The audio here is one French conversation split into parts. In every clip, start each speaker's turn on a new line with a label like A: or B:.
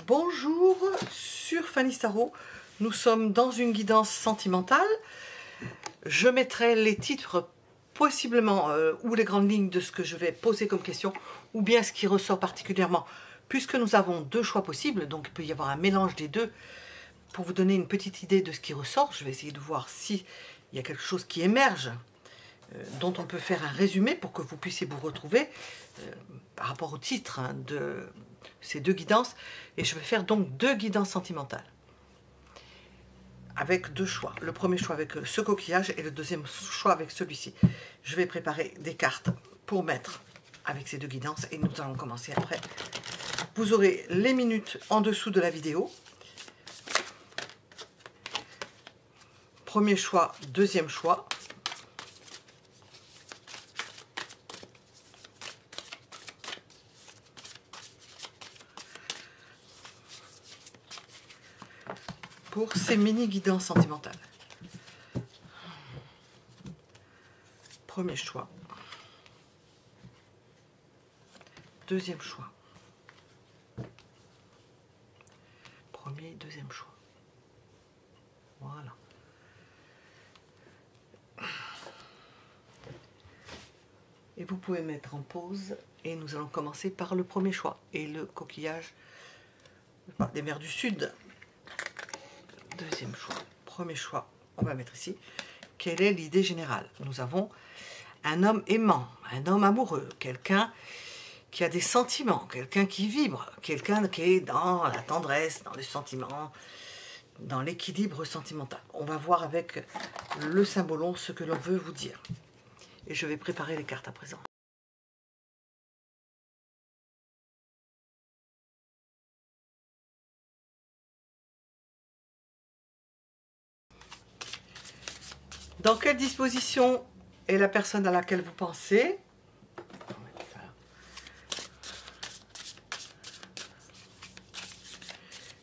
A: Bonjour sur Fanny Tarot, nous sommes dans une guidance sentimentale. Je mettrai les titres possiblement ou les grandes lignes de ce que je vais poser comme question ou bien ce qui ressort particulièrement puisque nous avons deux choix possibles, donc il peut y avoir un mélange des deux. Pour vous donner une petite idée de ce qui ressort, je vais essayer de voir s'il y a quelque chose qui émerge dont on peut faire un résumé pour que vous puissiez vous retrouver par rapport au titre de ces deux guidances. Et je vais faire donc deux guidances sentimentales avec deux choix. Le premier choix avec ce coquillage et le deuxième choix avec celui-ci. Je vais préparer des cartes pour mettre avec ces deux guidances et nous allons commencer après. Vous aurez les minutes en dessous de la vidéo. Premier choix, deuxième choix. Pour ces mini guidances sentimentales. Premier choix. Deuxième choix. Premier et deuxième choix. Voilà. Et vous pouvez mettre en pause et nous allons commencer par le premier choix et le coquillage des mers du Sud. Deuxième choix. Premier choix, on va mettre ici. Quelle est l'idée générale? Nous avons un homme aimant, un homme amoureux, quelqu'un qui a des sentiments, quelqu'un qui vibre, quelqu'un qui est dans la tendresse, dans les sentiments, dans l'équilibre sentimental. On va voir avec le symbolon ce que l'on veut vous dire. Et je vais préparer les cartes à présent. Dans quelle disposition est la personne à laquelle vous pensez?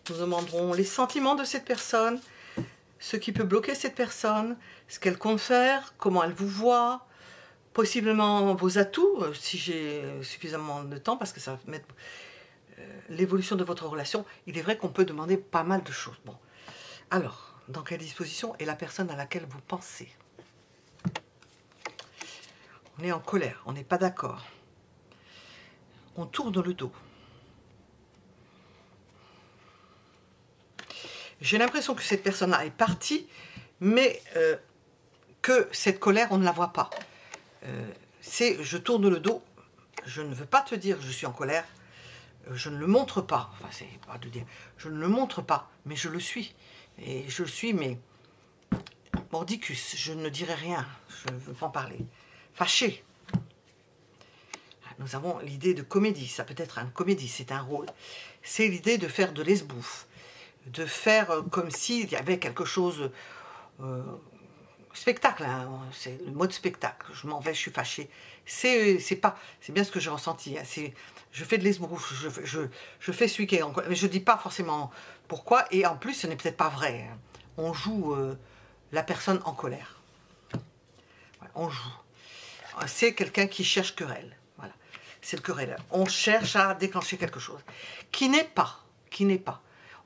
A: Nous demanderons les sentiments de cette personne, ce qui peut bloquer cette personne, ce qu'elle compte faire, comment elle vous voit, possiblement vos atouts, si j'ai suffisamment de temps, parce que ça va mettre l'évolution de votre relation. Il est vrai qu'on peut demander pas mal de choses. Bon, alors, dans quelle disposition est la personne à laquelle vous pensez? On est en colère, on n'est pas d'accord. On tourne le dos. J'ai l'impression que cette personne-là est partie, mais que cette colère, on ne la voit pas. C'est je tourne le dos, je ne veux pas te dire je suis en colère, je ne le montre pas, enfin c'est pas de dire, je ne le montre pas, mais je le suis. Et je le suis, mais mordicus, je ne dirai rien, je ne veux pas en parler. Fâché. Nous avons l'idée de comédie, ça peut être une comédie, c'est un rôle. C'est l'idée de faire de l'esbouffe, de faire comme s'il y avait quelque chose... spectacle, hein, c'est le mode spectacle. Je m'en vais, je suis fâchée. C'est bien ce que j'ai ressenti. Hein, je fais de l'esbrouf, je fais celui qui est en colère, mais je dis pas forcément pourquoi. Et en plus, ce n'est peut-être pas vrai. Hein. On joue la personne en colère. Ouais, on joue. C'est quelqu'un qui cherche querelle. Voilà, c'est le querelleur. On cherche à déclencher quelque chose qui n'est pas.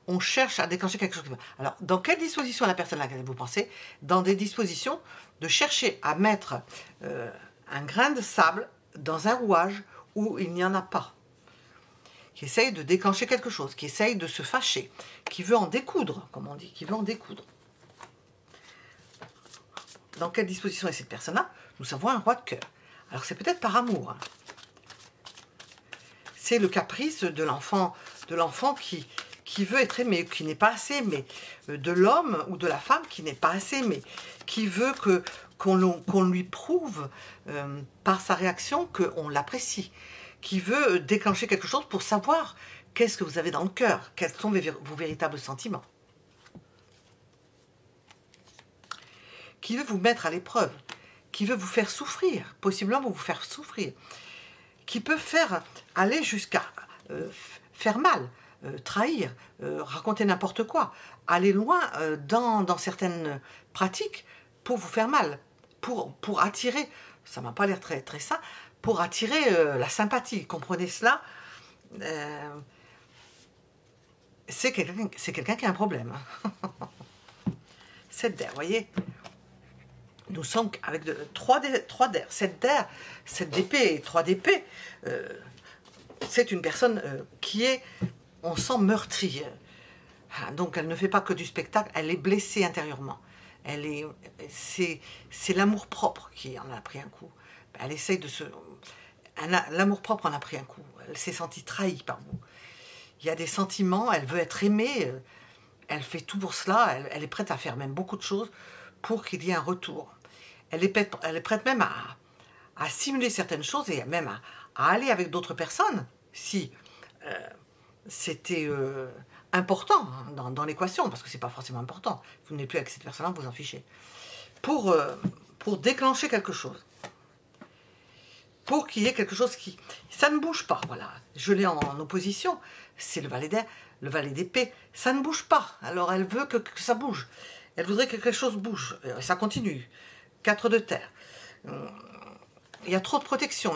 A: On cherche à déclencher quelque chose. Alors, dans quelle disposition la personne à laquelle vous pensez? Dans des dispositions de chercher à mettre un grain de sable dans un rouage où il n'y en a pas. Qui essaye de déclencher quelque chose, qui essaye de se fâcher, qui veut en découdre, comme on dit, qui veut en découdre. Dans quelle disposition est cette personne-là? Nous avons un roi de cœur. Alors, c'est peut-être par amour. Hein. C'est le caprice de l'enfant qui veut être aimé, qui n'est pas assez aimé, de l'homme ou de la femme qui n'est pas assez aimé, qui veut qu'on lui prouve par sa réaction qu'on l'apprécie, qui veut déclencher quelque chose pour savoir qu'est-ce que vous avez dans le cœur, quels sont vos véritables sentiments, qui veut vous mettre à l'épreuve, qui veut vous faire souffrir, possiblement vous faire souffrir, qui peut faire aller jusqu'à faire mal, trahir, raconter n'importe quoi, aller loin dans certaines pratiques pour vous faire mal, pour attirer, ça m'a pas l'air très ça, pour attirer la sympathie, comprenez cela? c'est quelqu'un qui a un problème. 7 d'air, vous voyez. Nous sommes avec 3 d'air, 7 d'air, 7 d'épée et 3 d'épée. C'est une personne qui est, on sent meurtrie. Donc elle ne fait pas que du spectacle, elle est blessée intérieurement. C'est l'amour-propre qui en a pris un coup. Elle essaye de se... L'amour-propre en a pris un coup. Elle s'est sentie trahie par vous. Il y a des sentiments, elle veut être aimée, elle fait tout pour cela, elle est prête à faire même beaucoup de choses pour qu'il y ait un retour. Elle est prête même à simuler certaines choses et même à aller avec d'autres personnes, si c'était important dans l'équation, parce que c'est pas forcément important. Vous n'êtes plus avec cette personne-là, vous en fichez. Pour déclencher quelque chose. Pour qu'il y ait quelque chose qui... Ça ne bouge pas, voilà. Je l'ai en opposition, c'est le valet d'air, le valet d'épée. Ça ne bouge pas, alors elle veut que ça bouge. Elle voudrait que quelque chose bouge, ça continue. 4 de terre. Il y a trop de protection,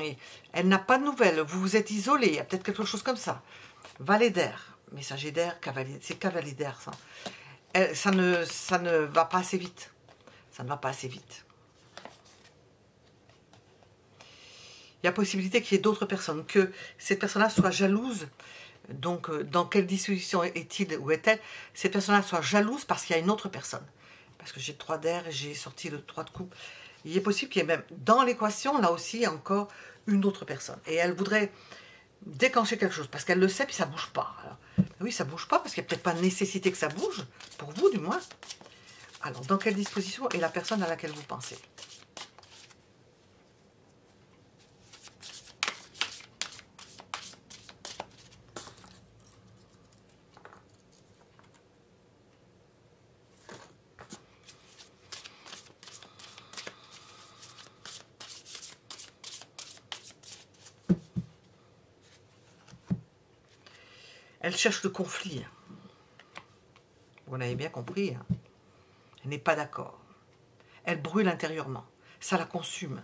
A: elle n'a pas de nouvelles, vous vous êtes isolé, il y a peut-être quelque chose comme ça. Valet d'air, messager d'air, c'est cavalier d'air, ça. Ça ne va pas assez vite. Ça ne va pas assez vite. Il y a possibilité qu'il y ait d'autres personnes, que cette personne-là soit jalouse. Donc, dans quelle disposition est-il ou est-elle? Cette personne-là soit jalouse parce qu'il y a une autre personne. Parce que j'ai 3 d'air et j'ai sorti le 3 de coupe. Il est possible qu'il y ait même, dans l'équation, là aussi, encore une autre personne. Et elle voudrait déclencher quelque chose, parce qu'elle le sait, puis ça ne bouge pas. Alors, oui, ça ne bouge pas, parce qu'il n'y a peut-être pas nécessité que ça bouge, pour vous du moins. Alors, dans quelle disposition est la personne à laquelle vous pensez? Elle cherche le conflit. Vous l'avez bien compris. Hein. Elle n'est pas d'accord. Elle brûle intérieurement. Ça la consume.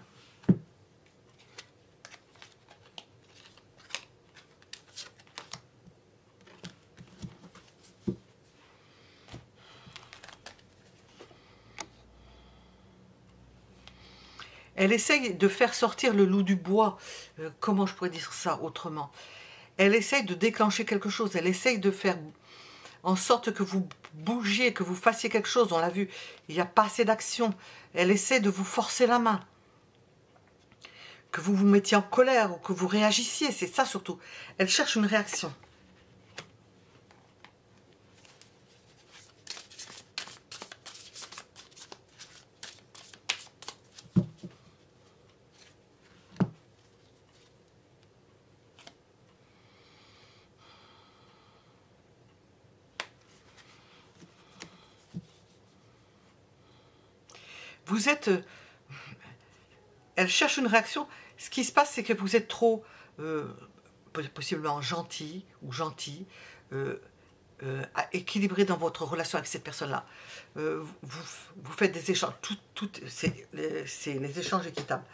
A: Elle essaye de faire sortir le loup du bois. Comment je pourrais dire ça autrement? Elle essaye de déclencher quelque chose. Elle essaye de faire en sorte que vous bougiez, que vous fassiez quelque chose. On l'a vu, il n'y a pas assez d'action. Elle essaie de vous forcer la main. Que vous vous mettiez en colère ou que vous réagissiez. C'est ça surtout. Elle cherche une réaction. Vous êtes... elle cherche une réaction. Ce qui se passe, c'est que vous êtes trop, possiblement gentil ou gentil, équilibré dans votre relation avec cette personne-là. Vous faites des échanges. C'est les échanges équitables.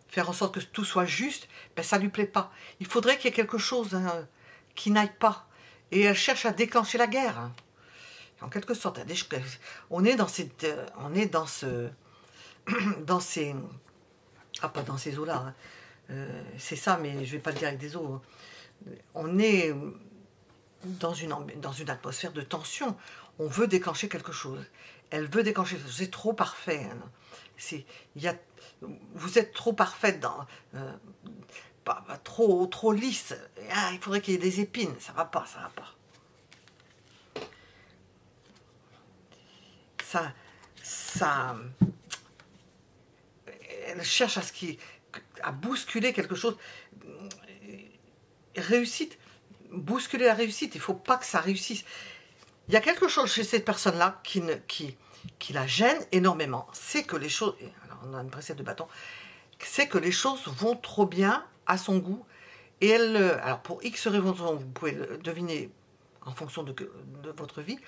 A: Faire en sorte que tout soit juste, ben, ça ne lui plaît pas. Il faudrait qu'il y ait quelque chose hein, qui n'aille pas. Et elle cherche à déclencher la guerre. Hein. En quelque sorte, on est dans cette... on est dans ce... dans ces... Ah, pas dans ces eaux-là. Hein. C'est ça, mais je ne vais pas le dire avec des eaux. On est dans une atmosphère de tension. On veut déclencher quelque chose. Elle veut déclencher quelque chose. C'est trop parfait. Hein. Vous êtes trop parfaite, trop lisse. Ah, il faudrait qu'il y ait des épines. Ça ne va pas, ça ne va pas. Elle cherche à bousculer quelque chose. Réussite, bousculer la réussite, il ne faut pas que ça réussisse. Il y a quelque chose chez cette personne-là qui la gêne énormément. C'est que les choses, alors on a une précède de bâton, c'est que les choses vont trop bien à son goût. Et elle, alors pour X raisons, vous pouvez le deviner en fonction de votre vie,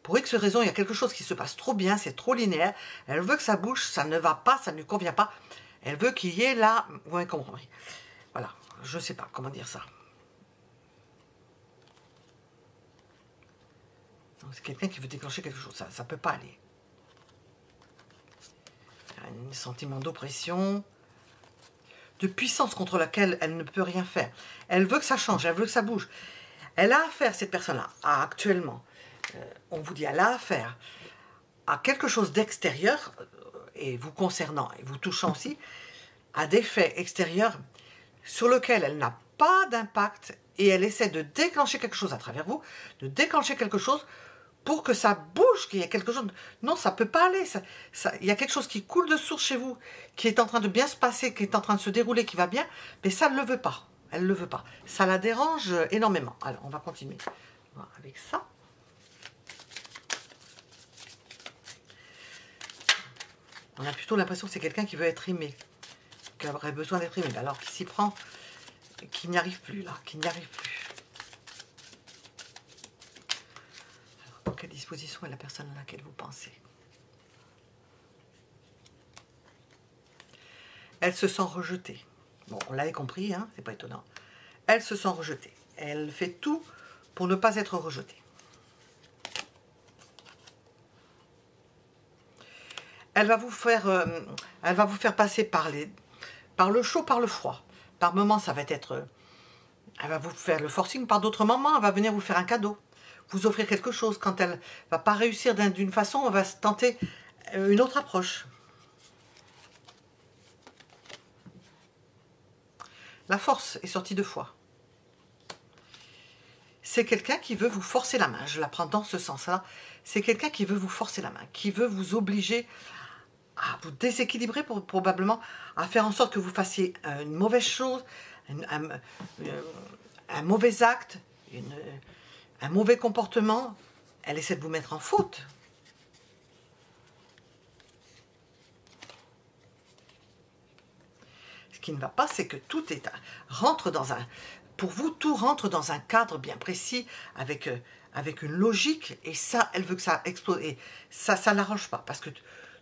A: pour X raisons, il y a quelque chose qui se passe trop bien, c'est trop linéaire. Elle veut que ça bouge, ça ne va pas, ça ne lui convient pas. Elle veut qu'il y ait là... Vous avez compris. Voilà, je ne sais pas comment dire ça. C'est quelqu'un qui veut déclencher quelque chose. Ça ne peut pas aller. Un sentiment d'oppression, de puissance contre laquelle elle ne peut rien faire. Elle veut que ça change, elle veut que ça bouge. Elle a affaire, cette personne-là, actuellement, on vous dit, elle a affaire à quelque chose d'extérieur, et vous concernant, et vous touchant aussi, à des faits extérieurs sur lesquels elle n'a pas d'impact, et elle essaie de déclencher quelque chose à travers vous, de déclencher quelque chose pour que ça bouge, qu'il y ait quelque chose... Non, ça ne peut pas aller. Il y a quelque chose qui coule de source chez vous, qui est en train de bien se passer, qui est en train de se dérouler, qui va bien, mais ça ne le veut pas. Elle ne le veut pas. Ça la dérange énormément. Alors, on va continuer avec ça. On a plutôt l'impression que c'est quelqu'un qui veut être aimé, qui aurait besoin d'être aimé, alors qu'il s'y prend, qu'il n'y arrive plus, là, qu'il n'y arrive plus. Alors, dans quelle disposition est la personne à laquelle vous pensez? Elle se sent rejetée. Bon, on l'avait compris, hein, c'est pas étonnant. Elle se sent rejetée. Elle fait tout pour ne pas être rejetée. Elle va vous faire passer par le chaud, par le froid. Par moments, ça va être... elle va vous faire le forcing. Par d'autres moments, elle va venir vous faire un cadeau. Vous offrir quelque chose. Quand elle ne va pas réussir d'une façon, on va se tenter une autre approche. La force est sortie 2 fois. C'est quelqu'un qui veut vous forcer la main. Je la prends dans ce sens-là. C'est quelqu'un qui veut vous forcer la main, qui veut vous obliger à vous déséquilibrer, probablement, à faire en sorte que vous fassiez une mauvaise chose, un mauvais acte, un mauvais comportement. Elle essaie de vous mettre en faute. Ce qui ne va pas, c'est que tout rentre dans un... Pour vous, tout rentre dans un cadre bien précis, avec une logique, et ça, elle veut que ça explose. Et ça ne l'arrange pas, parce que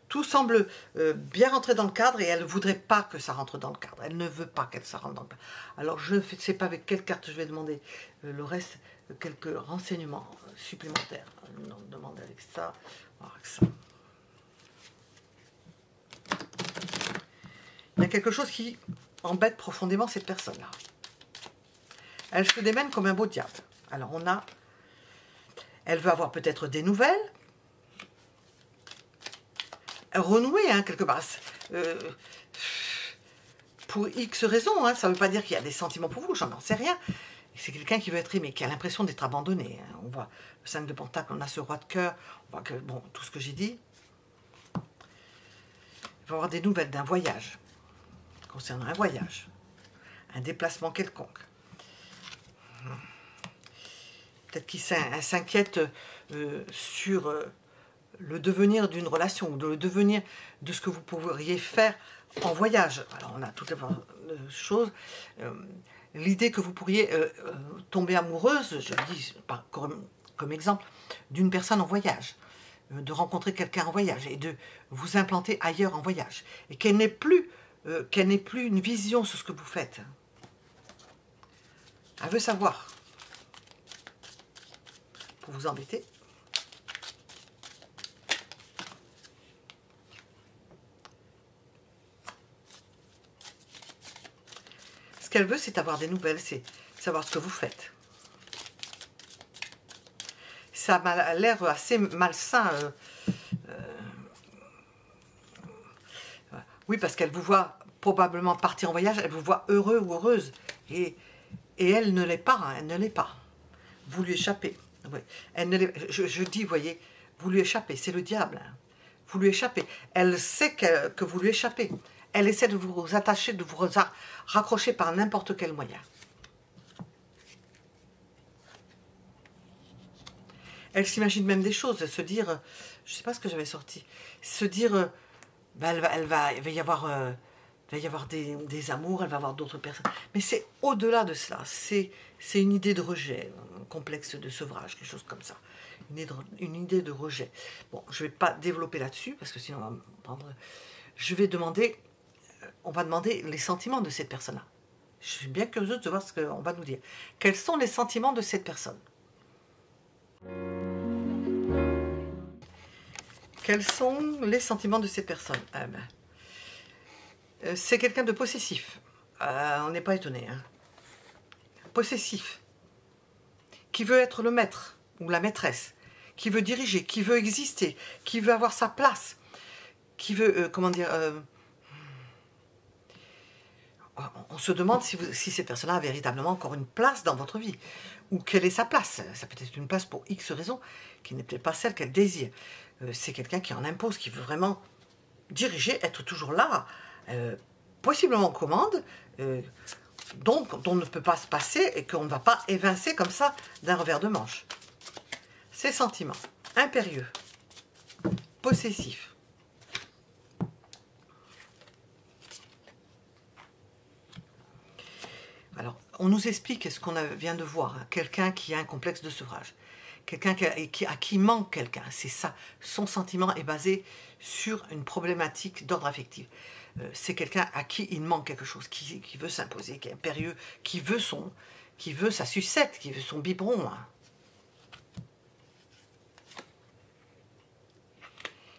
A: tout semble bien rentrer dans le cadre, et elle ne voudrait pas que ça rentre dans le cadre. Elle ne veut pas que ça rentre dans le cadre. Alors, je ne sais pas avec quelle carte je vais demander le reste, quelques renseignements supplémentaires. Non, demande avec ça, avec ça. Il y a quelque chose qui embête profondément cette personne-là. Elle se démène comme un beau diable. Alors on a... Elle veut avoir peut-être des nouvelles. Renouer, hein, quelque part. Pour X raisons, hein, ça ne veut pas dire qu'il y a des sentiments pour vous, j'en sais rien. C'est quelqu'un qui veut être aimé, qui a l'impression d'être abandonné. Hein. On voit le 5 de Pentacle, on a ce roi de cœur. On voit que, bon, tout ce que j'ai dit. Il va avoir des nouvelles d'un voyage. Concernant un voyage. Un déplacement quelconque. Peut-être qu'il s'inquiète sur le devenir d'une relation, ou le devenir de ce que vous pourriez faire en voyage. Alors on a toutes les choses. L'idée que vous pourriez tomber amoureuse, je le dis comme exemple, d'une personne en voyage, de rencontrer quelqu'un en voyage et de vous implanter ailleurs en voyage. Et qu'elle n'ait plus une vision sur ce que vous faites. Elle veut savoir. Pour vous embêter. Ce qu'elle veut, c'est avoir des nouvelles, c'est savoir ce que vous faites. Ça a l'air assez malsain. Oui, parce qu'elle vous voit probablement partir en voyage, elle vous voit heureux ou heureuse. Et elle ne l'est pas, hein, elle ne l'est pas. Vous lui échappez. Oui. Elle ne je dis, voyez, vous lui échappez, c'est le diable. Hein. Vous lui échappez. Elle sait que vous lui échappez. Elle essaie de vous attacher, de vous raccrocher par n'importe quel moyen. Elle s'imagine même des choses, se dire, je ne sais pas ce que j'avais sorti, se dire, ben il va y avoir des amours, elle va avoir d'autres personnes. Mais c'est au-delà de cela. C'est une idée de rejet, un complexe de sevrage, quelque chose comme ça. Une idée de rejet. Bon, je ne vais pas développer là-dessus, parce que sinon on va me prendre... Je vais demander, on va demander les sentiments de cette personne-là. Je suis bien curieuse de voir ce qu'on va nous dire. Quels sont les sentiments de cette personne ? Quels sont les sentiments de ces personnes? C'est quelqu'un de possessif. On n'est pas étonné. Hein. Possessif. Qui veut être le maître ou la maîtresse. Qui veut diriger, qui veut exister, qui veut avoir sa place. Qui veut, comment dire... on se demande si ces personnes-là ont véritablement encore une place dans votre vie. Ou quelle est sa place. Ça peut être une place pour X raisons, qui n'est peut-être pas celle qu'elle désire. C'est quelqu'un qui en impose, qui veut vraiment diriger, être toujours là, possiblement en commande, donc on ne peut pas se passer et qu'on ne va pas évincer comme ça d'un revers de manche. Ses sentiments, impérieux, possessifs. Alors, on nous explique ce qu'on vient de voir, hein, quelqu'un qui a un complexe de sevrage, quelqu'un à qui manque quelqu'un, c'est ça, son sentiment est basé sur une problématique d'ordre affectif. C'est quelqu'un à qui il manque quelque chose, qui veut s'imposer, qui est impérieux, qui veut sa sucette, qui veut son biberon. Hein.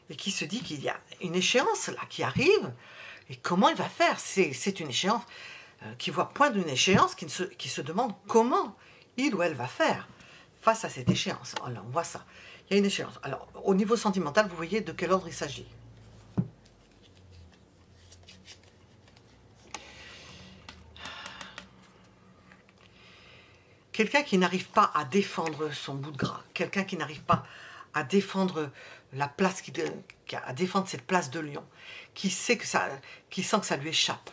A: Et qui se dit qu'il y a une échéance là qui arrive, et comment il va faire? C'est une échéance qui voit point d'une échéance, qui se demande comment il ou elle va faire face à cette échéance. Alors, on voit ça. Il y a une échéance. Alors, au niveau sentimental, vous voyez de quel ordre il s'agit. Quelqu'un qui n'arrive pas à défendre son bout de gras, quelqu'un qui n'arrive pas à défendre la place, à défendre cette place de lion, qui sent que ça lui échappe.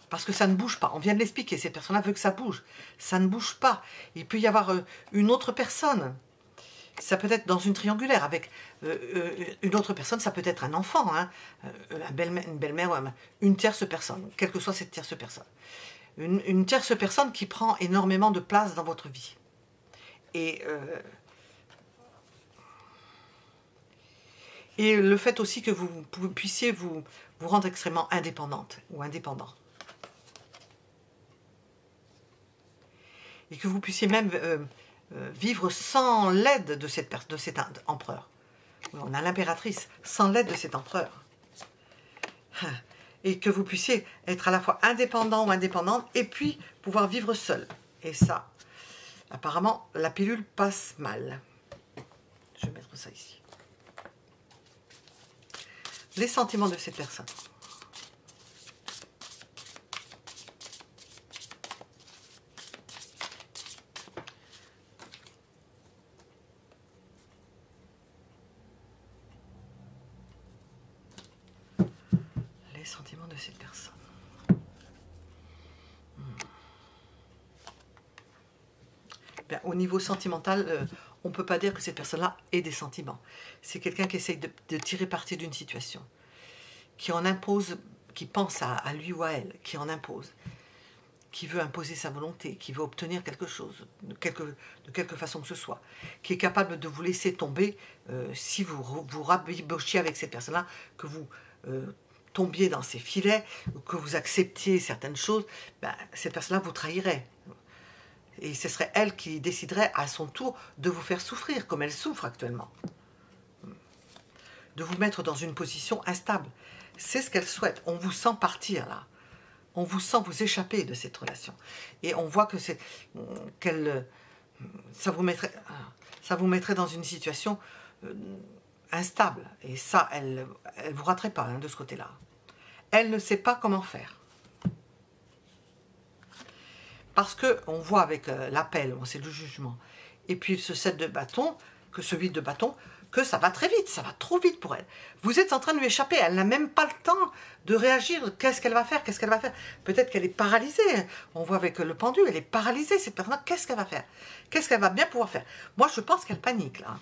A: Parce que ça ne bouge pas. On vient de l'expliquer, cette personne-là veut que ça bouge. Ça ne bouge pas. Il peut y avoir une autre personne. Ça peut être dans une triangulaire avec une autre personne, ça peut être un enfant, hein, une belle-mère, une tierce personne, quelle que soit cette tierce personne. Une tierce personne qui prend énormément de place dans votre vie. Et le fait aussi que vous puissiez vous rendre extrêmement indépendante ou indépendant. Et que vous puissiez même vivre sans l'aide de cet empereur. On a l'impératrice, sans l'aide de cet empereur. Et que vous puissiez être à la fois indépendant ou indépendante, et puis pouvoir vivre seul. Et ça, apparemment, la pilule passe mal. Je vais mettre ça ici. Les sentiments de cette personne. Sentiments de cette personne. Bien, au niveau sentimental, on ne peut pas dire que cette personne-là ait des sentiments. C'est quelqu'un qui essaye de tirer parti d'une situation, qui en impose, qui pense à lui ou à elle, qui en impose, qui veut imposer sa volonté, qui veut obtenir quelque chose, de quelque façon que ce soit, qui est capable de vous laisser tomber si vous rabibochez avec cette personne-là, que vous... tombiez dans ses filets, ou que vous acceptiez certaines choses, ben, cette personne-là vous trahirait. Et ce serait elle qui déciderait à son tour de vous faire souffrir, comme elle souffre actuellement. De vous mettre dans une position instable. C'est ce qu'elle souhaite. On vous sent partir là. On vous sent vous échapper de cette relation. Et on voit que ça vous mettrait dans une situation instable. Et ça, elle ne vous raterait pas hein, de ce côté-là. Elle ne sait pas comment faire. Parce qu'on voit avec l'appel, c'est le jugement, et puis ce 7 de bâton, que ce 8 de bâton, que ça va très vite, ça va trop vite pour elle. Vous êtes en train de lui échapper, elle n'a même pas le temps de réagir. Qu'est-ce qu'elle va faire? Qu'est-ce qu'elle va faire? Peut-être qu'elle est paralysée. On voit avec le pendule, elle est paralysée, cette personne. Qu'est-ce qu'elle va faire? Qu'est-ce qu'elle va bien pouvoir faire? Moi, je pense qu'elle panique, là.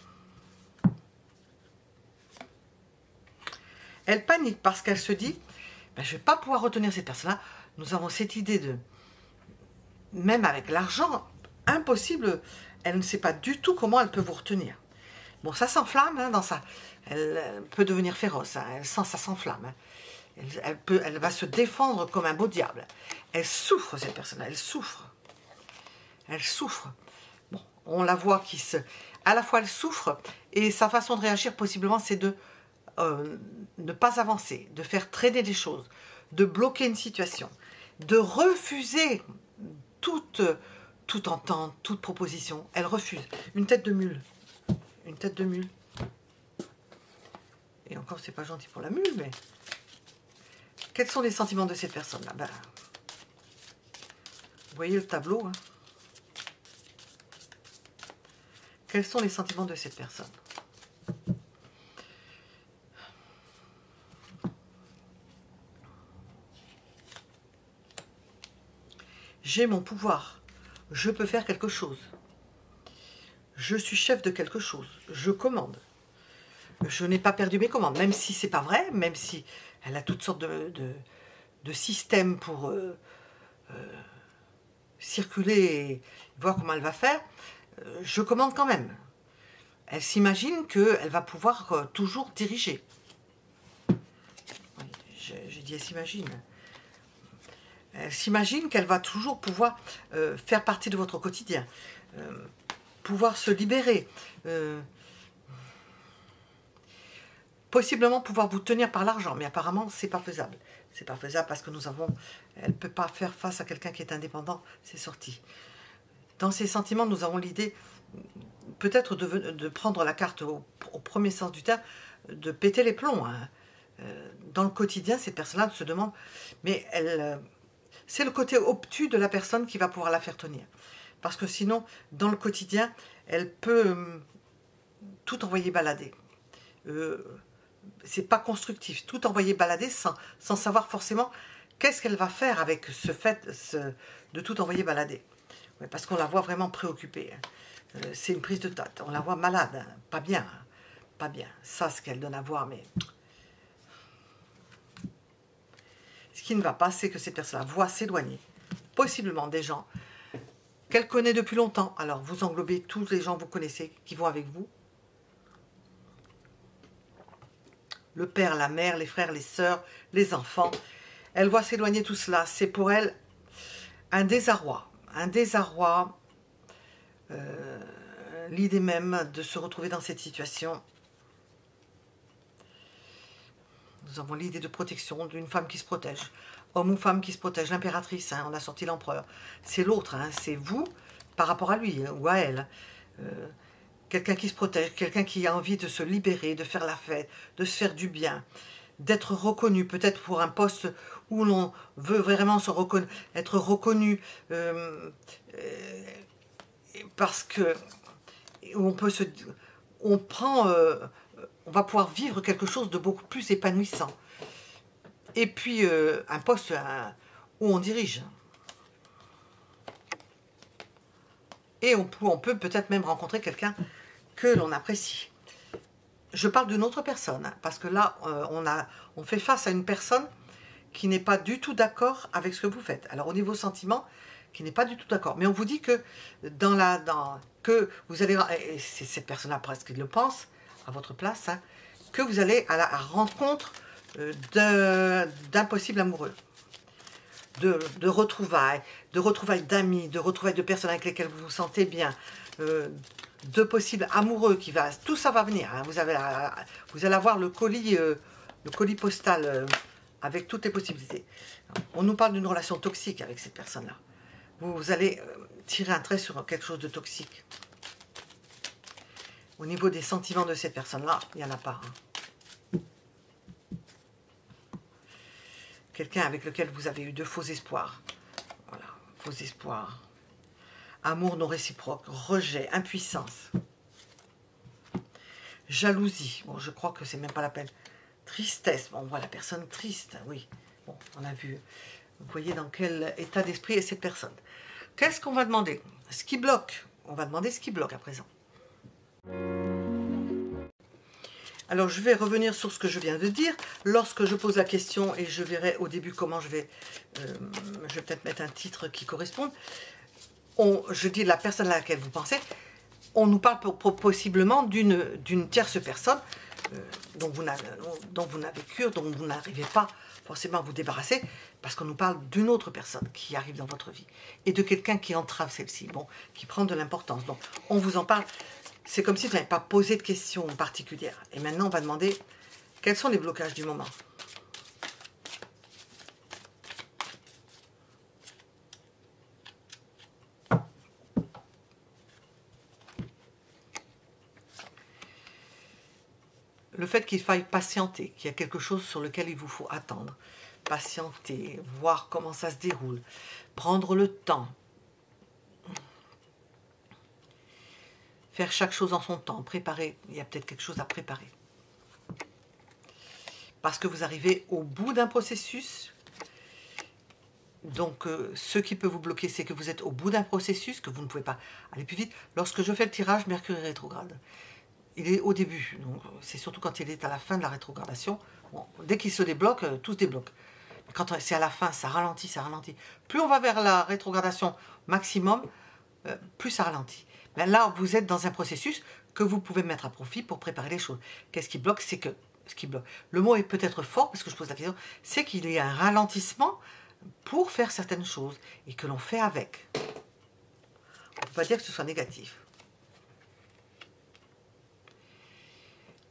A: Elle panique parce qu'elle se dit, ben, je ne vais pas pouvoir retenir cette personne-là. Nous avons cette idée de, même avec l'argent, impossible, elle ne sait pas du tout comment elle peut vous retenir. Bon, ça s'enflamme, hein, elle peut devenir féroce, hein, elle sent ça s'enflamme. Hein. Elle va se défendre comme un beau diable. Elle souffre, cette personne-là, elle souffre. Elle souffre. Bon, on la voit à la fois elle souffre, et sa façon de réagir possiblement c'est de ne pas avancer, de faire traîner des choses, de bloquer une situation, de refuser toute entente, toute proposition. Elle refuse. Une tête de mule. Une tête de mule. Et encore, c'est pas gentil pour la mule, mais... Quels sont les sentiments de cette personne-là? Ben, vous voyez le tableau, hein? Quels sont les sentiments de cette personne? J'ai mon pouvoir. Je peux faire quelque chose. Je suis chef de quelque chose. Je commande. Je n'ai pas perdu mes commandes, même si c'est pas vrai, même si elle a toutes sortes de systèmes pour circuler et voir comment elle va faire. Je commande quand même. Elle s'imagine qu'elle va pouvoir toujours diriger. Oui, j'ai dit elle s'imagine. Elle s'imagine qu'elle va toujours pouvoir faire partie de votre quotidien, pouvoir se libérer, possiblement pouvoir vous tenir par l'argent, mais apparemment c'est pas faisable. C'est pas faisable parce que elle ne peut pas faire face à quelqu'un qui est indépendant, c'est sorti. Dans ces sentiments, nous avons l'idée peut-être de prendre la carte au premier sens du terme, de péter les plombs. Hein. Dans le quotidien, ces personnes-là se demandent, mais c'est le côté obtus de la personne qui va pouvoir la faire tenir. Parce que sinon, dans le quotidien, elle peut tout envoyer balader. C'est pas constructif, tout envoyer balader sans savoir forcément qu'est-ce qu'elle va faire avec ce fait de tout envoyer balader. Ouais, parce qu'on la voit vraiment préoccupée. Hein. C'est une prise de tête, on la voit malade, hein. Pas bien, hein. Pas bien. Ça, ce qu'elle donne à voir, mais... Ce qui ne va pas, c'est que cette personne-là voit s'éloigner, possiblement des gens qu'elle connaît depuis longtemps. Alors, vous englobez tous les gens que vous connaissez qui vont avec vous. Le père, la mère, les frères, les sœurs, les enfants. Elle voit s'éloigner tout cela. C'est pour elle un désarroi. Un désarroi. L'idée même de se retrouver dans cette situation. Nous avons l'idée de protection d'une femme qui se protège. Homme ou femme qui se protège. L'impératrice, hein, on a sorti l'empereur. C'est l'autre, hein, c'est vous par rapport à lui, hein, ou à elle. Quelqu'un qui se protège, quelqu'un qui a envie de se libérer, de faire la fête, de se faire du bien, d'être reconnu, peut-être pour un poste où l'on veut vraiment être reconnu, parce que on va pouvoir vivre quelque chose de beaucoup plus épanouissant. Et puis un poste où on dirige. Et on peut peut-être même rencontrer quelqu'un que l'on apprécie. Je parle d'une autre personne, parce que là, on fait face à une personne qui n'est pas du tout d'accord avec ce que vous faites. Alors au niveau sentiment, qui n'est pas du tout d'accord. Mais on vous dit que que vous allez, et c'est cette personne-là presque qui le pense, à votre place, hein, que vous allez à la rencontre d'un possible amoureux. De retrouvailles d'amis, de retrouvailles de personnes avec lesquelles vous vous sentez bien, de possibles amoureux tout ça va venir. Hein. Vous allez avoir le colis postal avec toutes les possibilités. On nous parle d'une relation toxique avec cette personne-là. Vous allez tirer un trait sur quelque chose de toxique. Au niveau des sentiments de cette personne-là, il n'y en a pas. Hein. Quelqu'un avec lequel vous avez eu de faux espoirs. Voilà, faux espoirs. Amour non réciproque, rejet, impuissance. Jalousie. Bon, je crois que c'est même pas la peine. Tristesse. Bon, on voit la personne triste, oui. Bon, on a vu. Vous voyez dans quel état d'esprit est cette personne. Qu'est-ce qu'on va demander? Ce qui bloque. On va demander ce qui bloque à présent. Alors, je vais revenir sur ce que je viens de dire. Lorsque je pose la question, et je verrai au début comment je vais peut-être mettre un titre qui corresponde. Je dis la personne à laquelle vous pensez, on nous parle possiblement d'une tierce personne dont vous n'avez cure, dont vous n'arrivez pas forcément à vous débarrasser, parce qu'on nous parle d'une autre personne qui arrive dans votre vie, et de quelqu'un qui entrave celle-ci, bon, qui prend de l'importance. Donc, on vous en parle. C'est comme si vous n'avez pas posé de questions particulières. Et maintenant, on va demander quels sont les blocages du moment. Le fait qu'il faille patienter, qu'il y a quelque chose sur lequel il vous faut attendre, patienter, voir comment ça se déroule, prendre le temps, faire chaque chose en son temps, préparer, il y a peut-être quelque chose à préparer. Parce que vous arrivez au bout d'un processus, donc ce qui peut vous bloquer, c'est que vous êtes au bout d'un processus, que vous ne pouvez pas aller plus vite. Lorsque je fais le tirage, Mercure est rétrograde. Il est au début, donc c'est surtout quand il est à la fin de la rétrogradation. Bon, dès qu'il se débloque, tout se débloque. Quand c'est à la fin, ça ralentit, ça ralentit. Plus on va vers la rétrogradation maximum, plus ça ralentit. Mais là, vous êtes dans un processus que vous pouvez mettre à profit pour préparer les choses. Qu'est-ce qui bloque? C'est que ce qui bloque. Le mot est peut-être fort parce que je pose la question. C'est qu'il y a un ralentissement pour faire certaines choses et que l'on fait avec. On ne peut pas dire que ce soit négatif.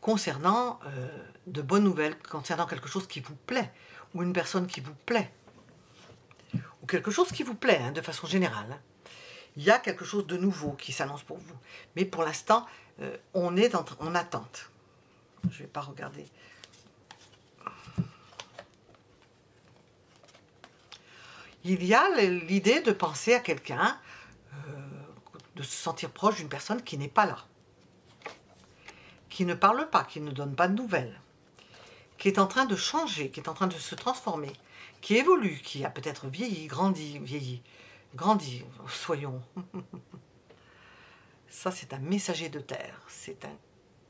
A: Concernant de bonnes nouvelles, concernant quelque chose qui vous plaît, ou une personne qui vous plaît, ou quelque chose qui vous plaît, hein, de façon générale. Hein. Il y a quelque chose de nouveau qui s'annonce pour vous. Mais pour l'instant, on est en attente. Je ne vais pas regarder. Il y a l'idée de penser à quelqu'un, de se sentir proche d'une personne qui n'est pas là, qui ne parle pas, qui ne donne pas de nouvelles, qui est en train de changer, qui est en train de se transformer, qui évolue, qui a peut-être vieilli, grandi, soyons. Ça, c'est un messager de terre, c'est un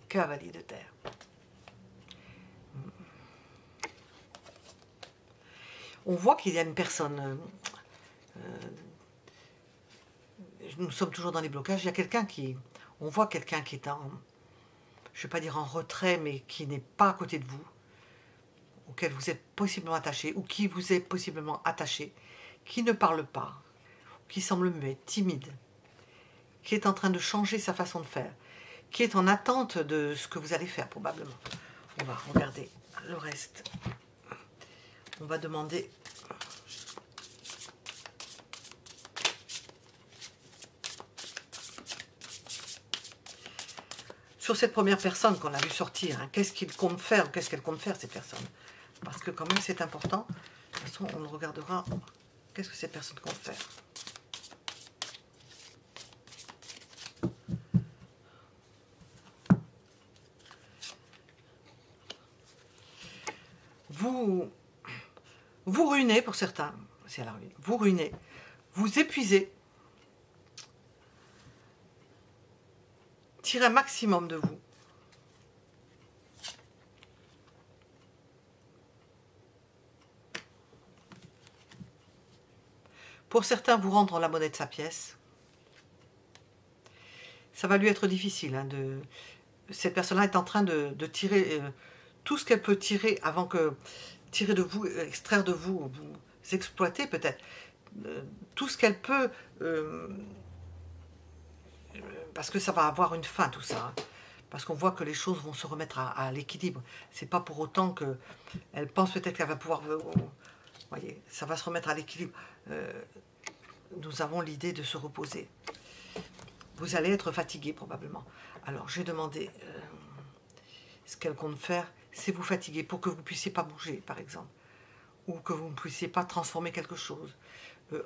A: cavalier de terre. On voit qu'il y a une personne, nous sommes toujours dans les blocages, il y a quelqu'un qui, on voit quelqu'un qui est en, je ne vais pas dire en retrait, mais qui n'est pas à côté de vous, auquel vous êtes possiblement attaché, ou qui vous est possiblement attaché, qui ne parle pas, qui semble muet, timide, qui est en train de changer sa façon de faire, qui est en attente de ce que vous allez faire probablement. On va regarder le reste. On va demander... Sur cette première personne qu'on a vu sortir, hein, qu'est-ce qu'il compte faire, qu'est-ce qu'elle compte faire cette personne? Parce que quand même c'est important. De toute façon, on le regardera. Qu'est-ce que cette personne compte faire? Vous ruinez pour certains, c'est à la ruine. Vous ruinez, vous épuisez, tirez un maximum de vous. Pour certains, vous rendre la monnaie de sa pièce. Ça va lui être difficile. Hein, cette personne-là est en train de tirer tout ce qu'elle peut tirer avant que... tirer de vous, extraire de vous, vous exploiter peut-être. Tout ce qu'elle peut... parce que ça va avoir une fin tout ça. Hein, parce qu'on voit que les choses vont se remettre à l'équilibre. C'est pas pour autant qu'elle pense peut-être qu'elle va pouvoir... voyez, ça va se remettre à l'équilibre. Nous avons l'idée de se reposer. Vous allez être fatigué probablement. Alors j'ai demandé ce qu'elle compte faire, c'est vous fatiguer pour que vous ne puissiez pas bouger par exemple. Ou que vous ne puissiez pas transformer quelque chose.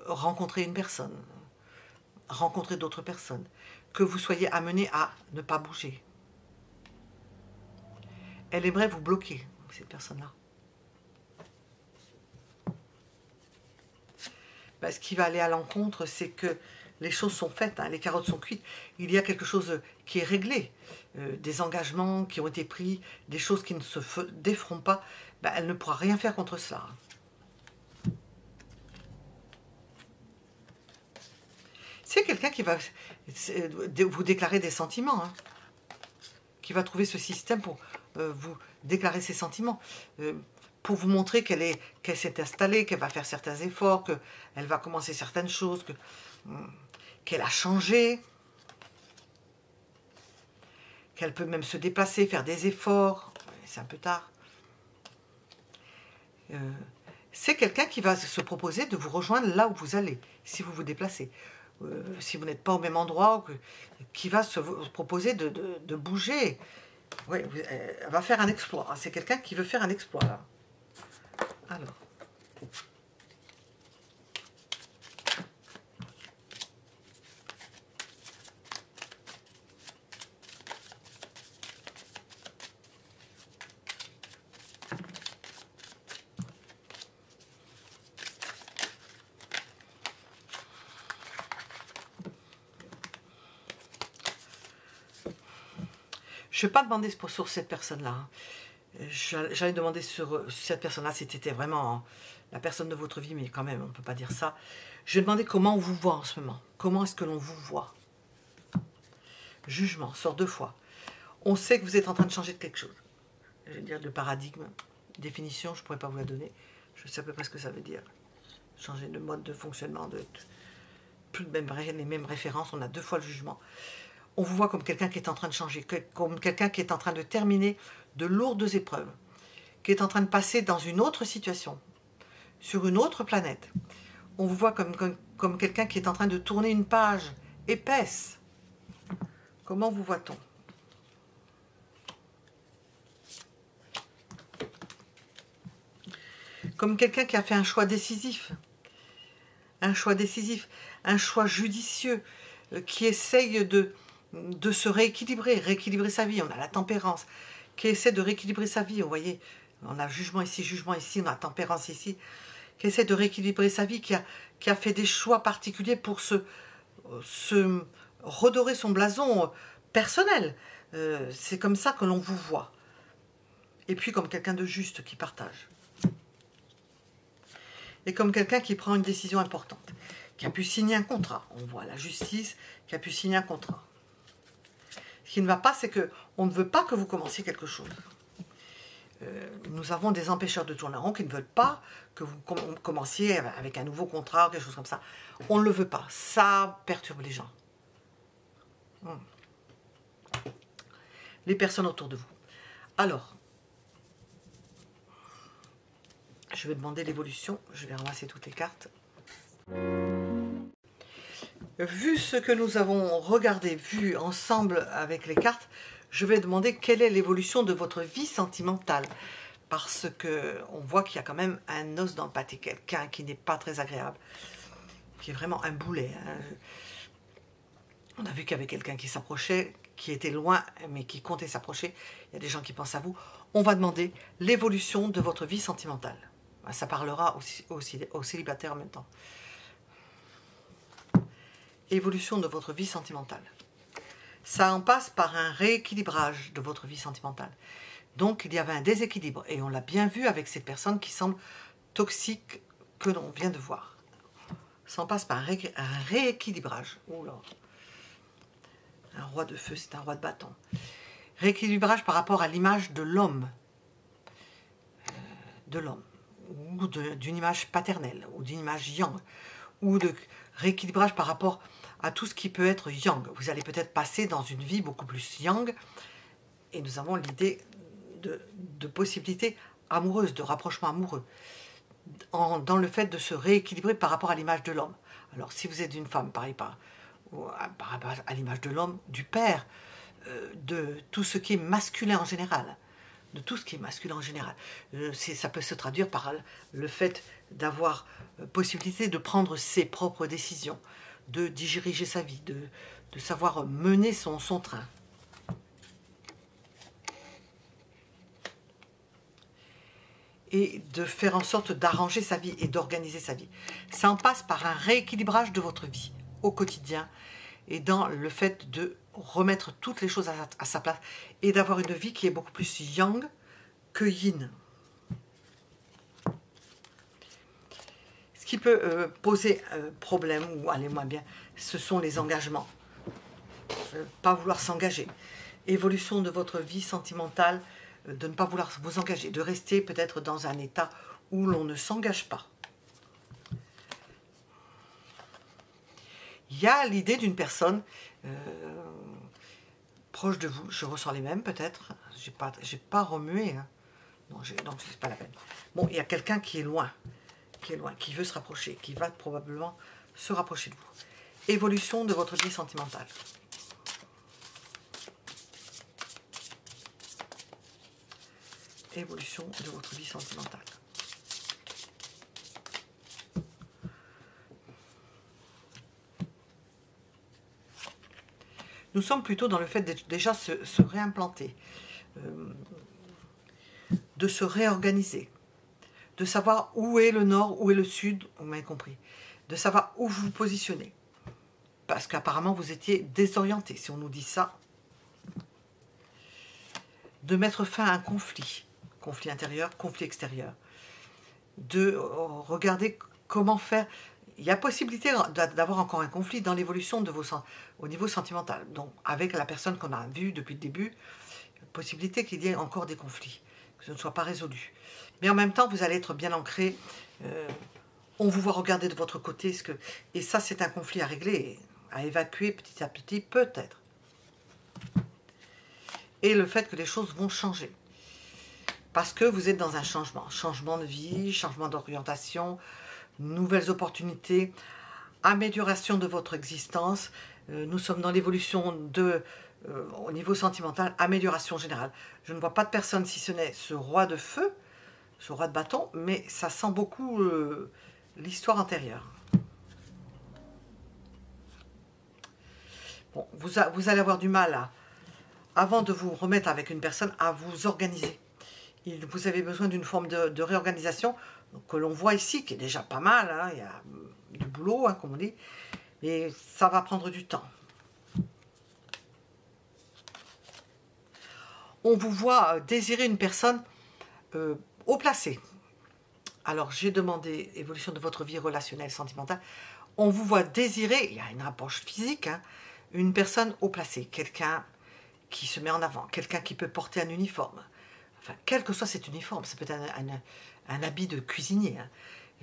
A: Rencontrer une personne. Rencontrer d'autres personnes. Que vous soyez amené à ne pas bouger. Elle aimerait vous bloquer, cette personne-là. Ben, ce qui va aller à l'encontre, c'est que les choses sont faites, hein, les carottes sont cuites. Il y a quelque chose qui est réglé, des engagements qui ont été pris, des choses qui ne se déferont pas. Ben, elle ne pourra rien faire contre cela. C'est quelqu'un qui va vous déclarer des sentiments, hein, qui va trouver ce système pour vous déclarer ses sentiments, pour vous montrer qu'elle s'est installée, qu'elle va faire certains efforts, qu'elle va commencer certaines choses, qu'elle a changé, qu'elle peut même se déplacer, faire des efforts. C'est un peu tard. C'est quelqu'un qui va se proposer de vous rejoindre là où vous allez, si vous vous déplacez. Si vous n'êtes pas au même endroit, qui va se proposer de bouger. Oui, elle va faire un exploit. C'est quelqu'un qui veut faire un exploit, là. Alors. Je ne vais pas demander sur cette personne-là. J'allais demander sur cette personne-là si c'était vraiment la personne de votre vie, mais quand même, on ne peut pas dire ça. Je vais demander comment on vous voit en ce moment. Comment est-ce que l'on vous voit? Jugement, sort 2 fois. On sait que vous êtes en train de changer de quelque chose. Je vais dire de paradigme, définition, je ne pourrais pas vous la donner. Je sais à peu près ce que ça veut dire. Changer de mode de fonctionnement, plus les mêmes références, on a 2 fois le jugement. On vous voit comme quelqu'un qui est en train de changer, comme quelqu'un qui est en train de terminer de lourdes épreuves, qui est en train de passer dans une autre situation, sur une autre planète. On vous voit comme quelqu'un qui est en train de tourner une page épaisse. Comment vous voit-on? Comme quelqu'un qui a fait un choix décisif, un choix judicieux, qui essaye de se rééquilibrer sa vie. On a la tempérance, qui essaie de rééquilibrer sa vie, vous voyez, on a jugement ici, on a tempérance ici, qui essaie de rééquilibrer sa vie, qui a fait des choix particuliers pour se redorer son blason personnel. C'est comme ça que l'on vous voit. Et puis comme quelqu'un de juste qui partage. Et comme quelqu'un qui prend une décision importante, qui a pu signer un contrat. On voit la justice qui a pu signer un contrat. Ce qui ne va pas, c'est qu'on ne veut pas que vous commenciez quelque chose. Nous avons des empêcheurs de tourner en rond qui ne veulent pas que vous commenciez avec un nouveau contrat ou quelque chose comme ça. On ne le veut pas. Ça perturbe les gens. Les personnes autour de vous. Alors, je vais demander l'évolution. Je vais ramasser toutes les cartes. Vu ce que nous avons regardé, vu ensemble avec les cartes, je vais demander quelle est l'évolution de votre vie sentimentale. Parce qu'on voit qu'il y a quand même un os dans le pâté, quelqu'un qui n'est pas très agréable, qui est vraiment un boulet. Hein. On a vu qu'il y avait quelqu'un qui s'approchait, qui était loin, mais qui comptait s'approcher. Il y a des gens qui pensent à vous. On va demander l'évolution de votre vie sentimentale. Ça parlera aussi aux célibataires en même temps. Évolution de votre vie sentimentale. Ça en passe par un rééquilibrage de votre vie sentimentale. Donc, il y avait un déséquilibre. Et on l'a bien vu avec cette personne qui semble toxique que l'on vient de voir. Ça en passe par un rééquilibrage. Oula. Un roi de feu, c'est un roi de bâton. Rééquilibrage par rapport à l'image de l'homme. Ou d'une image paternelle, ou d'une image yang. Ou de rééquilibrage par rapport à tout ce qui peut être yang. Vous allez peut-être passer dans une vie beaucoup plus yang. Et nous avons l'idée de possibilités amoureuses, de rapprochement amoureux, dans le fait de se rééquilibrer par rapport à l'image de l'homme. Alors si vous êtes une femme, pareil, par rapport à l'image de l'homme, du père, de tout ce qui est masculin en général, ça peut se traduire par le fait d'avoir possibilité de prendre ses propres décisions, de diriger sa vie, de savoir mener son train. Et de faire en sorte d'arranger sa vie et d'organiser sa vie. Ça en passe par un rééquilibrage de votre vie au quotidien et dans le fait de remettre toutes les choses à sa place et d'avoir une vie qui est beaucoup plus yang que yin. Ce qui peut poser problème ou aller moins bien, ce sont les engagements. Pas vouloir s'engager. Évolution de votre vie sentimentale, de ne pas vouloir vous engager, de rester peut-être dans un état où l'on ne s'engage pas. Il y a l'idée d'une personne proche de vous, je ressens les mêmes peut-être, j'ai pas remué, hein. Non, donc c'est pas la peine. Bon, il y a quelqu'un qui est loin, qui veut se rapprocher, qui va probablement se rapprocher de vous. Évolution de votre vie sentimentale. Évolution de votre vie sentimentale. Nous sommes plutôt dans le fait de déjà se réimplanter, de se réorganiser, de savoir où est le nord, où est le sud, vous m'avez compris, de savoir où vous vous positionnez. Parce qu'apparemment vous étiez désorienté, si on nous dit ça. De mettre fin à un conflit, conflit intérieur, conflit extérieur. De regarder comment faire. Il y a possibilité d'avoir encore un conflit dans l'évolution de au niveau sentimental. Donc avec la personne qu'on a vue depuis le début, possibilité qu'il y ait encore des conflits, que ce ne soit pas résolu. Mais en même temps, vous allez être bien ancré. On vous voit regarder de votre côté. Et ça, c'est un conflit à régler, à évacuer petit à petit, peut-être. Et le fait que les choses vont changer. Parce que vous êtes dans un changement. Changement de vie, changement d'orientation, nouvelles opportunités, amélioration de votre existence. Nous sommes dans l'évolution au niveau sentimental, amélioration générale. Je ne vois pas de personne si ce n'est ce roi de feu, ce roi de bâton, mais ça sent beaucoup l'histoire antérieure. Bon, vous allez avoir du mal, avant de vous remettre avec une personne, à vous organiser. Vous avez besoin d'une forme de réorganisation que l'on voit ici, qui est déjà pas mal, hein, il y a du boulot, hein, comme on dit, mais ça va prendre du temps. On vous voit désirer une personne haut placée. Alors, j'ai demandé évolution de votre vie relationnelle, sentimentale. On vous voit désirer, il y a une approche physique, hein, une personne haut placée, quelqu'un qui se met en avant, quelqu'un qui peut porter un uniforme. Enfin, quel que soit cet uniforme, ça peut être un habit de cuisinier, hein.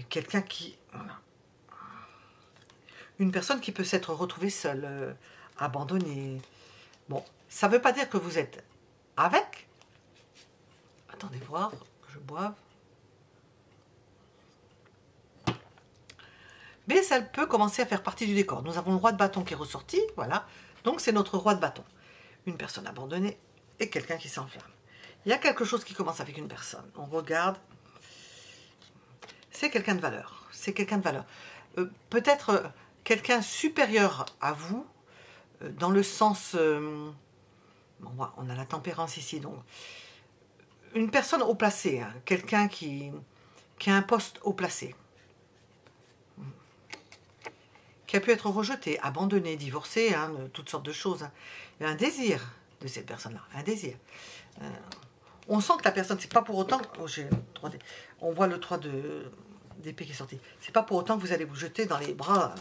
A: Quelqu'un qui... Voilà. Une personne qui peut s'être retrouvée seule, abandonnée. Bon, ça ne veut pas dire que vous êtes avec. Attendez voir, que je boive. Mais ça peut commencer à faire partie du décor. Nous avons le roi de bâton qui est ressorti, voilà. Donc c'est notre roi de bâton. Une personne abandonnée et quelqu'un qui s'enflamme. Il y a quelque chose qui commence avec une personne. On regarde. C'est quelqu'un de valeur. C'est quelqu'un de valeur. Peut-être quelqu'un supérieur à vous, dans le sens... bon, on a la tempérance ici, donc... Une personne haut placée, hein, quelqu'un qui a un poste haut placé. Qui a pu être rejeté, abandonné, divorcé, hein, toutes sortes de choses. Hein. Il y a un désir de cette personne-là, un désir. On sent que la personne, c'est pas pour autant... Oh, on voit le 3 d'épée qui est sorti. C'est pas pour autant que vous allez vous jeter dans les bras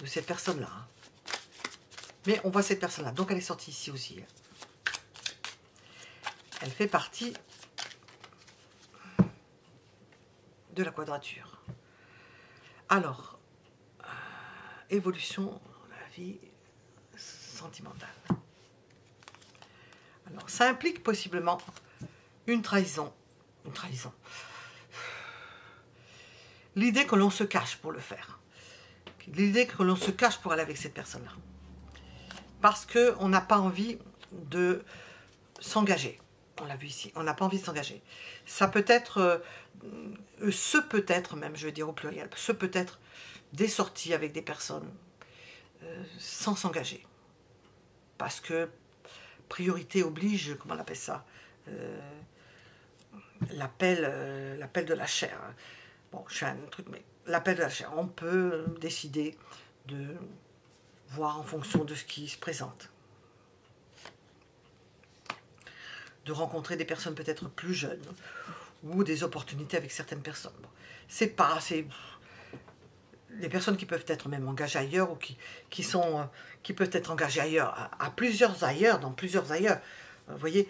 A: de cette personne-là. Hein. Mais on voit cette personne-là. Donc elle est sortie ici aussi. Elle fait partie de la quadrature. Alors, évolution de la vie sentimentale. Alors, ça implique possiblement une trahison. Une trahison. L'idée que l'on se cache pour le faire. L'idée que l'on se cache pour aller avec cette personne-là. Parce qu'on n'a pas envie de s'engager. On l'a vu ici. On n'a pas envie de s'engager. Ça peut être, ce peut être même, je vais dire au pluriel, ce peut être des sorties avec des personnes sans s'engager. Parce que priorité oblige, comment on appelle ça, l'appel de la chair. Bon, je fais un truc, mais l'appel de la chair. On peut décider de voir en fonction de ce qui se présente. De rencontrer des personnes peut-être plus jeunes ou des opportunités avec certaines personnes. Bon, c'est pas assez... Les personnes qui peuvent être même engagées ailleurs ou qui peuvent être engagées ailleurs, à plusieurs ailleurs, dans plusieurs ailleurs. Vous voyez,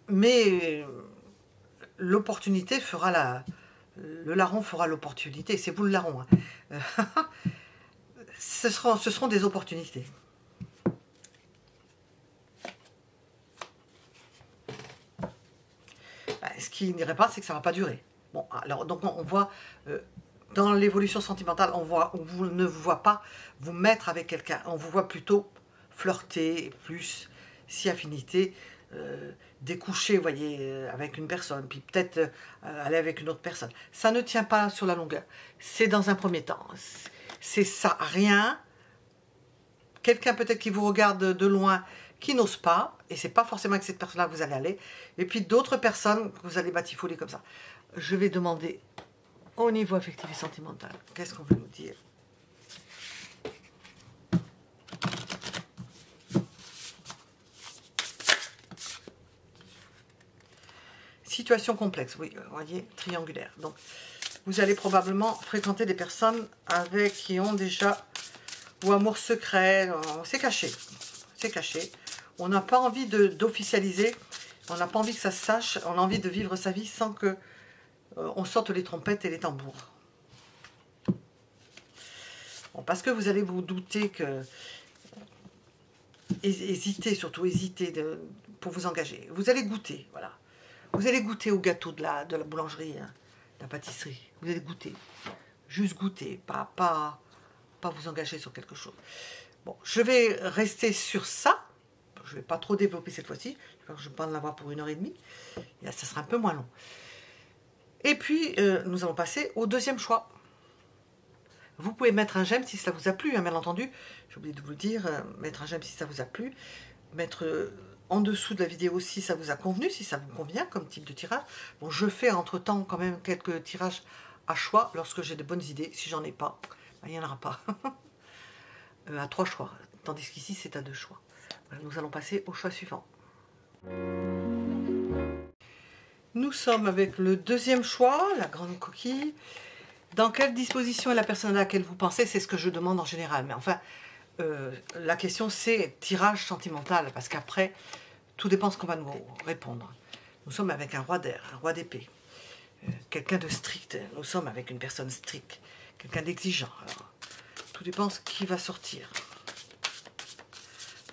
A: mais l'opportunité fera le larron fera l'opportunité. C'est vous le larron. Hein. Ce seront des opportunités. Ce qui n'irait pas, c'est que ça ne va pas durer. Bon, alors, donc on voit, dans l'évolution sentimentale, on ne vous voit pas vous mettre avec quelqu'un. On vous voit plutôt flirter, plus, si affinité, découcher, vous voyez, avec une personne, puis peut-être aller avec une autre personne. Ça ne tient pas sur la longueur. C'est dans un premier temps. C'est ça, rien. Quelqu'un peut-être qui vous regarde de loin, qui n'ose pas, et c'est pas forcément avec cette personne-là que vous allez aller, et puis d'autres personnes que vous allez batifoler comme ça. Je vais demander au niveau affectif et sentimental, qu'est-ce qu'on veut nous dire? Situation complexe, oui, vous voyez, triangulaire. Donc, vous allez probablement fréquenter des personnes avec qui ont déjà, ou amour secret, c'est caché, c'est caché. On n'a pas envie d'officialiser, on n'a pas envie que ça se sache, on a envie de vivre sa vie sans que on sorte les trompettes et les tambours. Bon, parce que vous allez vous douter que... hésiter, surtout hésiter pour vous engager. Vous allez goûter, voilà. Vous allez goûter au gâteau de la boulangerie, hein, de la pâtisserie. Vous allez goûter. Juste goûter, pas vous engager sur quelque chose. Bon, je vais rester sur ça. Je ne vais pas trop développer cette fois-ci. Je vais pas en avoir pour 1h30. Et là, ça sera un peu moins long. Et puis, nous allons passer au deuxième choix. Vous pouvez mettre un j'aime si ça vous a plu, hein, bien entendu. J'ai oublié de vous le dire. Mettre un j'aime si ça vous a plu. Mettre en dessous de la vidéo si ça vous a convenu, si ça vous convient comme type de tirage. Bon, je fais entre-temps quand même quelques tirages à choix lorsque j'ai de bonnes idées. Si j'en ai pas, ben, il n'y en aura pas. À 3 choix. Tandis qu'ici, c'est à 2 choix. Nous allons passer au choix suivant. Nous sommes avec le deuxième choix, la grande coquille. Dans quelle disposition est la personne à laquelle vous pensez? C'est ce que je demande en général. Mais enfin, la question c'est tirage sentimental, parce qu'après, tout dépend ce qu'on va nous répondre. Nous sommes avec un roi d'air, un roi d'épée. Quelqu'un de strict. Nous sommes avec une personne stricte. Quelqu'un d'exigeant. Alors, tout dépend ce qui va sortir.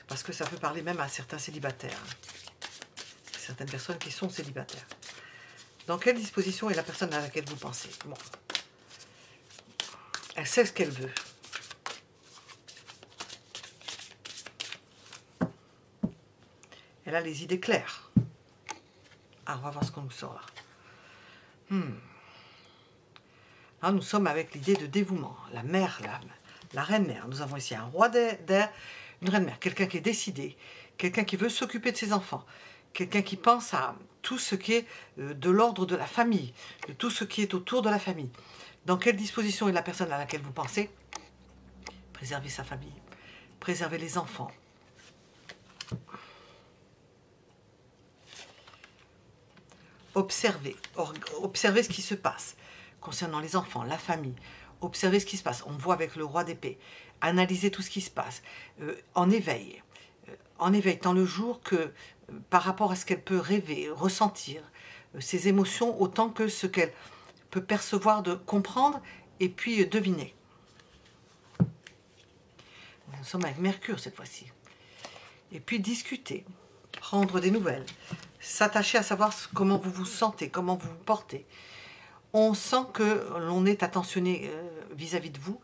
A: Parce que ça peut parler même à certains célibataires. Certaines personnes qui sont célibataires. Dans quelle disposition est la personne à laquelle vous pensez? Bon. Elle sait ce qu'elle veut. Elle a les idées claires. Ah, on va voir ce qu'on nous sort là. Là, nous sommes avec l'idée de dévouement. La mère, la reine-mère. Nous avons ici un roi d'air, une reine-mère. Quelqu'un qui est décidé. Quelqu'un qui veut s'occuper de ses enfants. Quelqu'un qui pense à tout ce qui est de l'ordre de la famille. De tout ce qui est autour de la famille. Dans quelle disposition est la personne à laquelle vous pensez? Préserver sa famille. Préserver les enfants. Observer ce qui se passe concernant les enfants, la famille, observer ce qui se passe, on voit avec le roi d'épée, analyser tout ce qui se passe, en éveil tant le jour que par rapport à ce qu'elle peut rêver, ressentir, ses émotions autant que ce qu'elle peut percevoir, de comprendre et puis deviner. Nous sommes avec Mercure cette fois-ci. Et puis discuter, prendre des nouvelles, s'attacher à savoir comment vous vous sentez, comment vous vous portez. On sent que l'on est attentionné vis-à-vis de vous,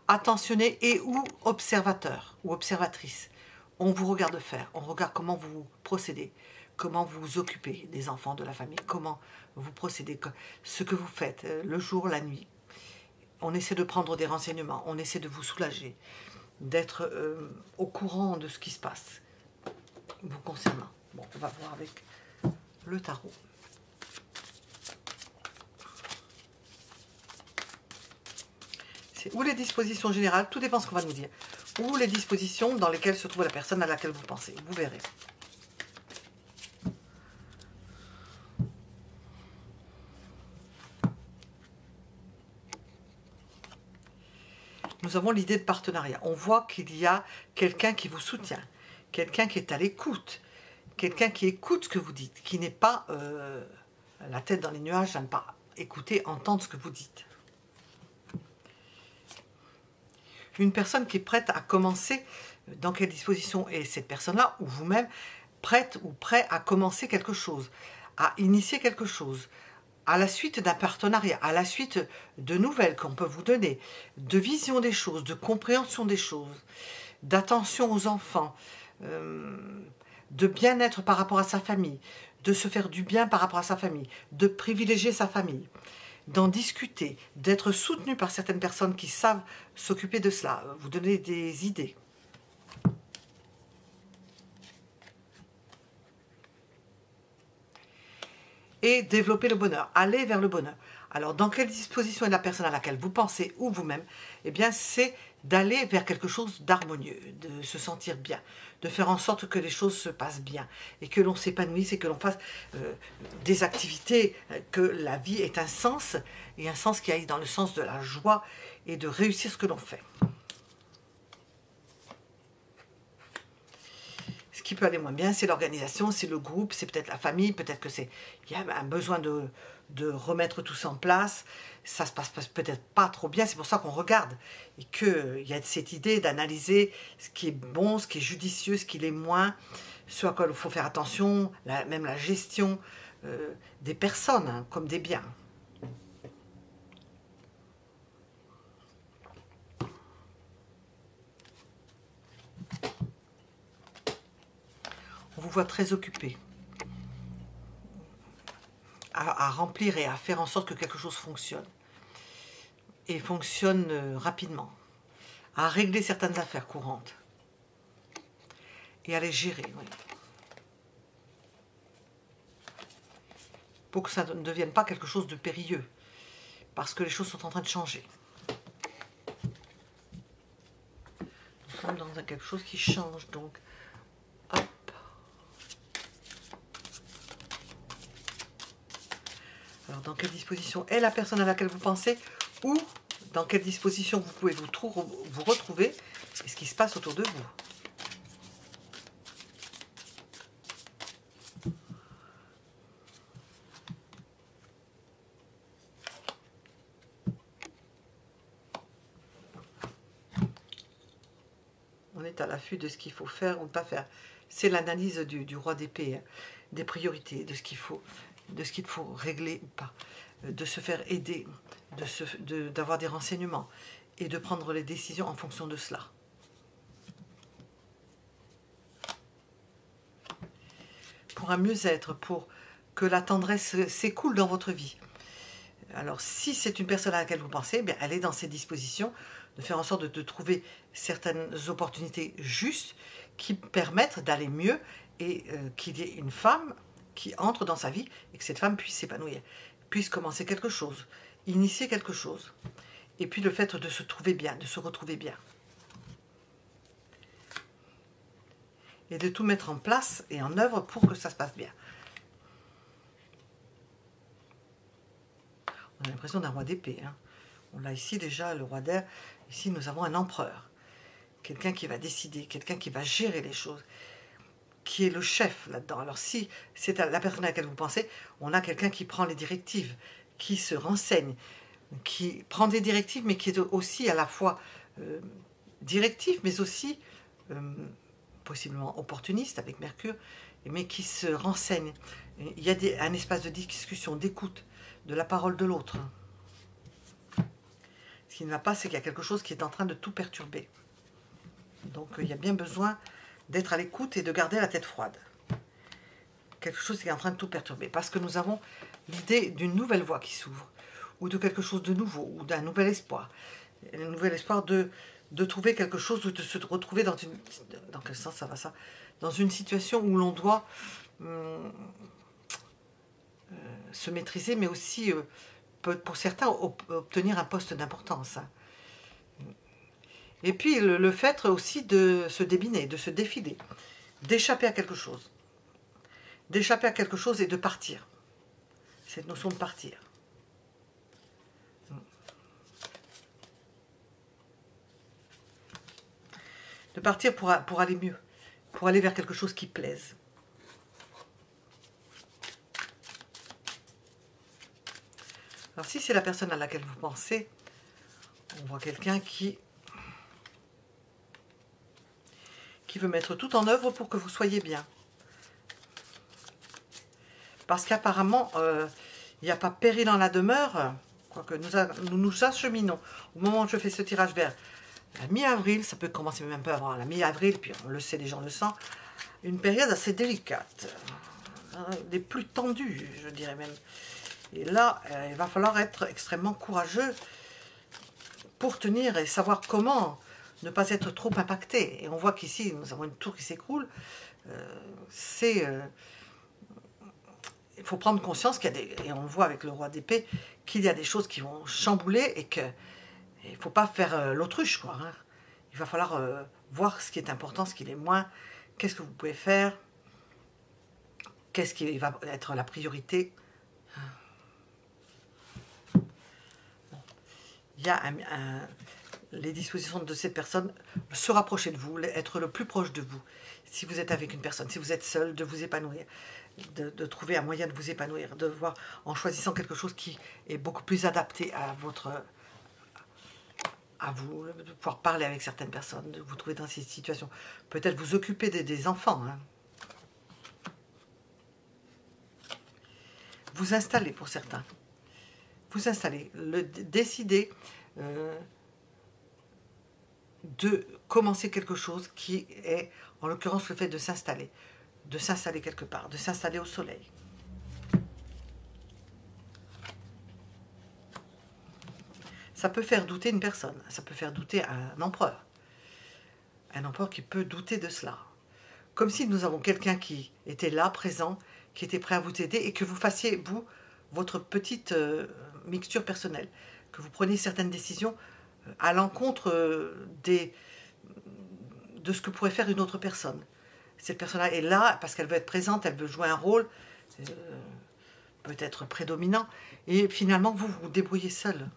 A: attentionné et ou observateur ou observatrice. On vous regarde faire, on regarde comment vous procédez, comment vous vous occupez des enfants, de la famille, comment vous procédez, ce que vous faites le jour, la nuit. On essaie de prendre des renseignements, on essaie de vous soulager, d'être au courant de ce qui se passe vous concernant. Bon, on va voir avec le tarot. C'est ou les dispositions générales, tout dépend de ce qu'on va nous dire, ou les dispositions dans lesquelles se trouve la personne à laquelle vous pensez. Vous verrez. Nous avons l'idée de partenariat. On voit qu'il y a quelqu'un qui vous soutient, quelqu'un qui est à l'écoute, quelqu'un qui écoute ce que vous dites, qui n'est pas la tête dans les nuages, à ne pas écouter, entendre ce que vous dites. Une personne qui est prête à commencer, dans quelle disposition est cette personne-là, ou vous-même, prête ou prêt à commencer quelque chose, à initier quelque chose, à la suite d'un partenariat, à la suite de nouvelles qu'on peut vous donner, de vision des choses, de compréhension des choses, d'attention aux enfants, de bien-être par rapport à sa famille, de se faire du bien par rapport à sa famille, de privilégier sa famille, d'en discuter, d'être soutenu par certaines personnes qui savent s'occuper de cela, vous donner des idées. Et développer le bonheur, aller vers le bonheur. Alors, dans quelle disposition est la personne à laquelle vous pensez, ou vous-même? Eh bien, c'est d'aller vers quelque chose d'harmonieux, de se sentir bien, de faire en sorte que les choses se passent bien, et que l'on s'épanouisse, et que l'on fasse des activités, que la vie ait un sens, et un sens qui aille dans le sens de la joie, et de réussir ce que l'on fait. Ce qui peut aller moins bien, c'est l'organisation, c'est le groupe, c'est peut-être la famille, peut-être que il y a un besoin de remettre tout ça en place, ça se passe peut-être pas trop bien, c'est pour ça qu'on regarde, et qu'il y a cette idée d'analyser ce qui est bon, ce qui est judicieux, ce qui l'est moins, ce à quoi il faut faire attention, même la gestion des personnes, hein, comme des biens. On vous voit très occupé à remplir et à faire en sorte que quelque chose fonctionne. Et fonctionne rapidement. À régler certaines affaires courantes. Et à les gérer, oui. Pour que ça ne devienne pas quelque chose de périlleux. Parce que les choses sont en train de changer. Nous sommes dans quelque chose qui change, donc... Hop. Alors, dans quelle disposition est la personne à laquelle vous pensez, ou dans quelle disposition vous pouvez vous retrouver, et ce qui se passe autour de vous. On est à l'affût de ce qu'il faut faire ou ne pas faire. C'est l'analyse du roi d'épée, hein, des priorités, de ce qu'il faut régler ou pas, de se faire aider, d'avoir des renseignements et de prendre les décisions en fonction de cela. Pour un mieux-être, pour que la tendresse s'écoule dans votre vie. Alors, si c'est une personne à laquelle vous pensez, eh bien, elle est dans ses dispositions de faire en sorte de trouver certaines opportunités justes qui permettent d'aller mieux et qu'il y ait une femme qui entre dans sa vie et que cette femme puisse s'épanouir, puisse commencer quelque chose, initier quelque chose. Et puis le fait de se trouver bien, de se retrouver bien. Et de tout mettre en place et en œuvre pour que ça se passe bien. On a l'impression d'un roi d'épée. Hein. On l'a ici déjà, le roi d'air. Ici, nous avons un empereur. Quelqu'un qui va décider, quelqu'un qui va gérer les choses, qui est le chef là-dedans. Alors si c'est la personne à laquelle vous pensez, on a quelqu'un qui prend les directives, qui se renseigne, qui prend des directives, mais qui est aussi à la fois directif, mais aussi possiblement opportuniste avec Mercure, mais qui se renseigne. Il y a un espace de discussion, d'écoute de la parole de l'autre. Ce qui ne va pas, c'est qu'il y a quelque chose qui est en train de tout perturber. Donc il y a bien besoin d'être à l'écoute et de garder la tête froide. Quelque chose qui est en train de tout perturber. Parce que nous avons l'idée d'une nouvelle voie qui s'ouvre, ou de quelque chose de nouveau, ou d'un nouvel espoir. Un nouvel espoir de trouver quelque chose, ou de se retrouver dans une... Dans quel sens ça va ça? Dans une situation où l'on doit se maîtriser, mais aussi, pour certains, obtenir un poste d'importance. Et puis le fait aussi de se débiner, de se défiler, d'échapper à quelque chose. D'échapper à quelque chose et de partir. Cette notion de partir. De partir pour aller mieux, pour aller vers quelque chose qui plaise. Alors si c'est la personne à laquelle vous pensez, on voit quelqu'un qui veut mettre tout en œuvre pour que vous soyez bien. Parce qu'apparemment, il n'y a pas péril dans la demeure, quoique nous nous acheminons. Au moment où je fais ce tirage vers la mi-avril, ça peut commencer même un peu avant la mi-avril, puis on le sait, les gens le sentent, une période assez délicate, des plus tendues, je dirais même. Et là, il va falloir être extrêmement courageux pour tenir et savoir comment ne pas être trop impacté. Et on voit qu'ici, nous avons une tour qui s'écroule. Il faut prendre conscience qu'il y a des, et on le voit avec le roi d'épée, qu'il y a des choses qui vont chambouler et qu'il ne faut pas faire l'autruche, quoi. Hein. Il va falloir voir ce qui est important, ce qui l'est moins, qu'est-ce que vous pouvez faire, qu'est-ce qui va être la priorité. Il y a les dispositions de cette personne, se rapprocher de vous, être le plus proche de vous. Si vous êtes avec une personne, si vous êtes seul, de vous épanouir, de trouver un moyen de vous épanouir, de voir en choisissant quelque chose qui est beaucoup plus adapté à vous, de pouvoir parler avec certaines personnes, de vous trouver dans ces situations. Peut-être vous occuper des enfants. Hein. Vous installer pour certains. Vous installer, décider de commencer quelque chose qui est, en l'occurrence, le fait de s'installer quelque part, de s'installer au soleil. Ça peut faire douter une personne, ça peut faire douter un empereur qui peut douter de cela. Comme si nous avons quelqu'un qui était là, présent, qui était prêt à vous aider et que vous fassiez, vous, votre petite mixture personnelle, que vous preniez certaines décisions à l'encontre de ce que pourrait faire une autre personne. Cette personne-là est là parce qu'elle veut être présente, elle veut jouer un rôle, peut-être prédominant, et finalement vous vous débrouillez seul.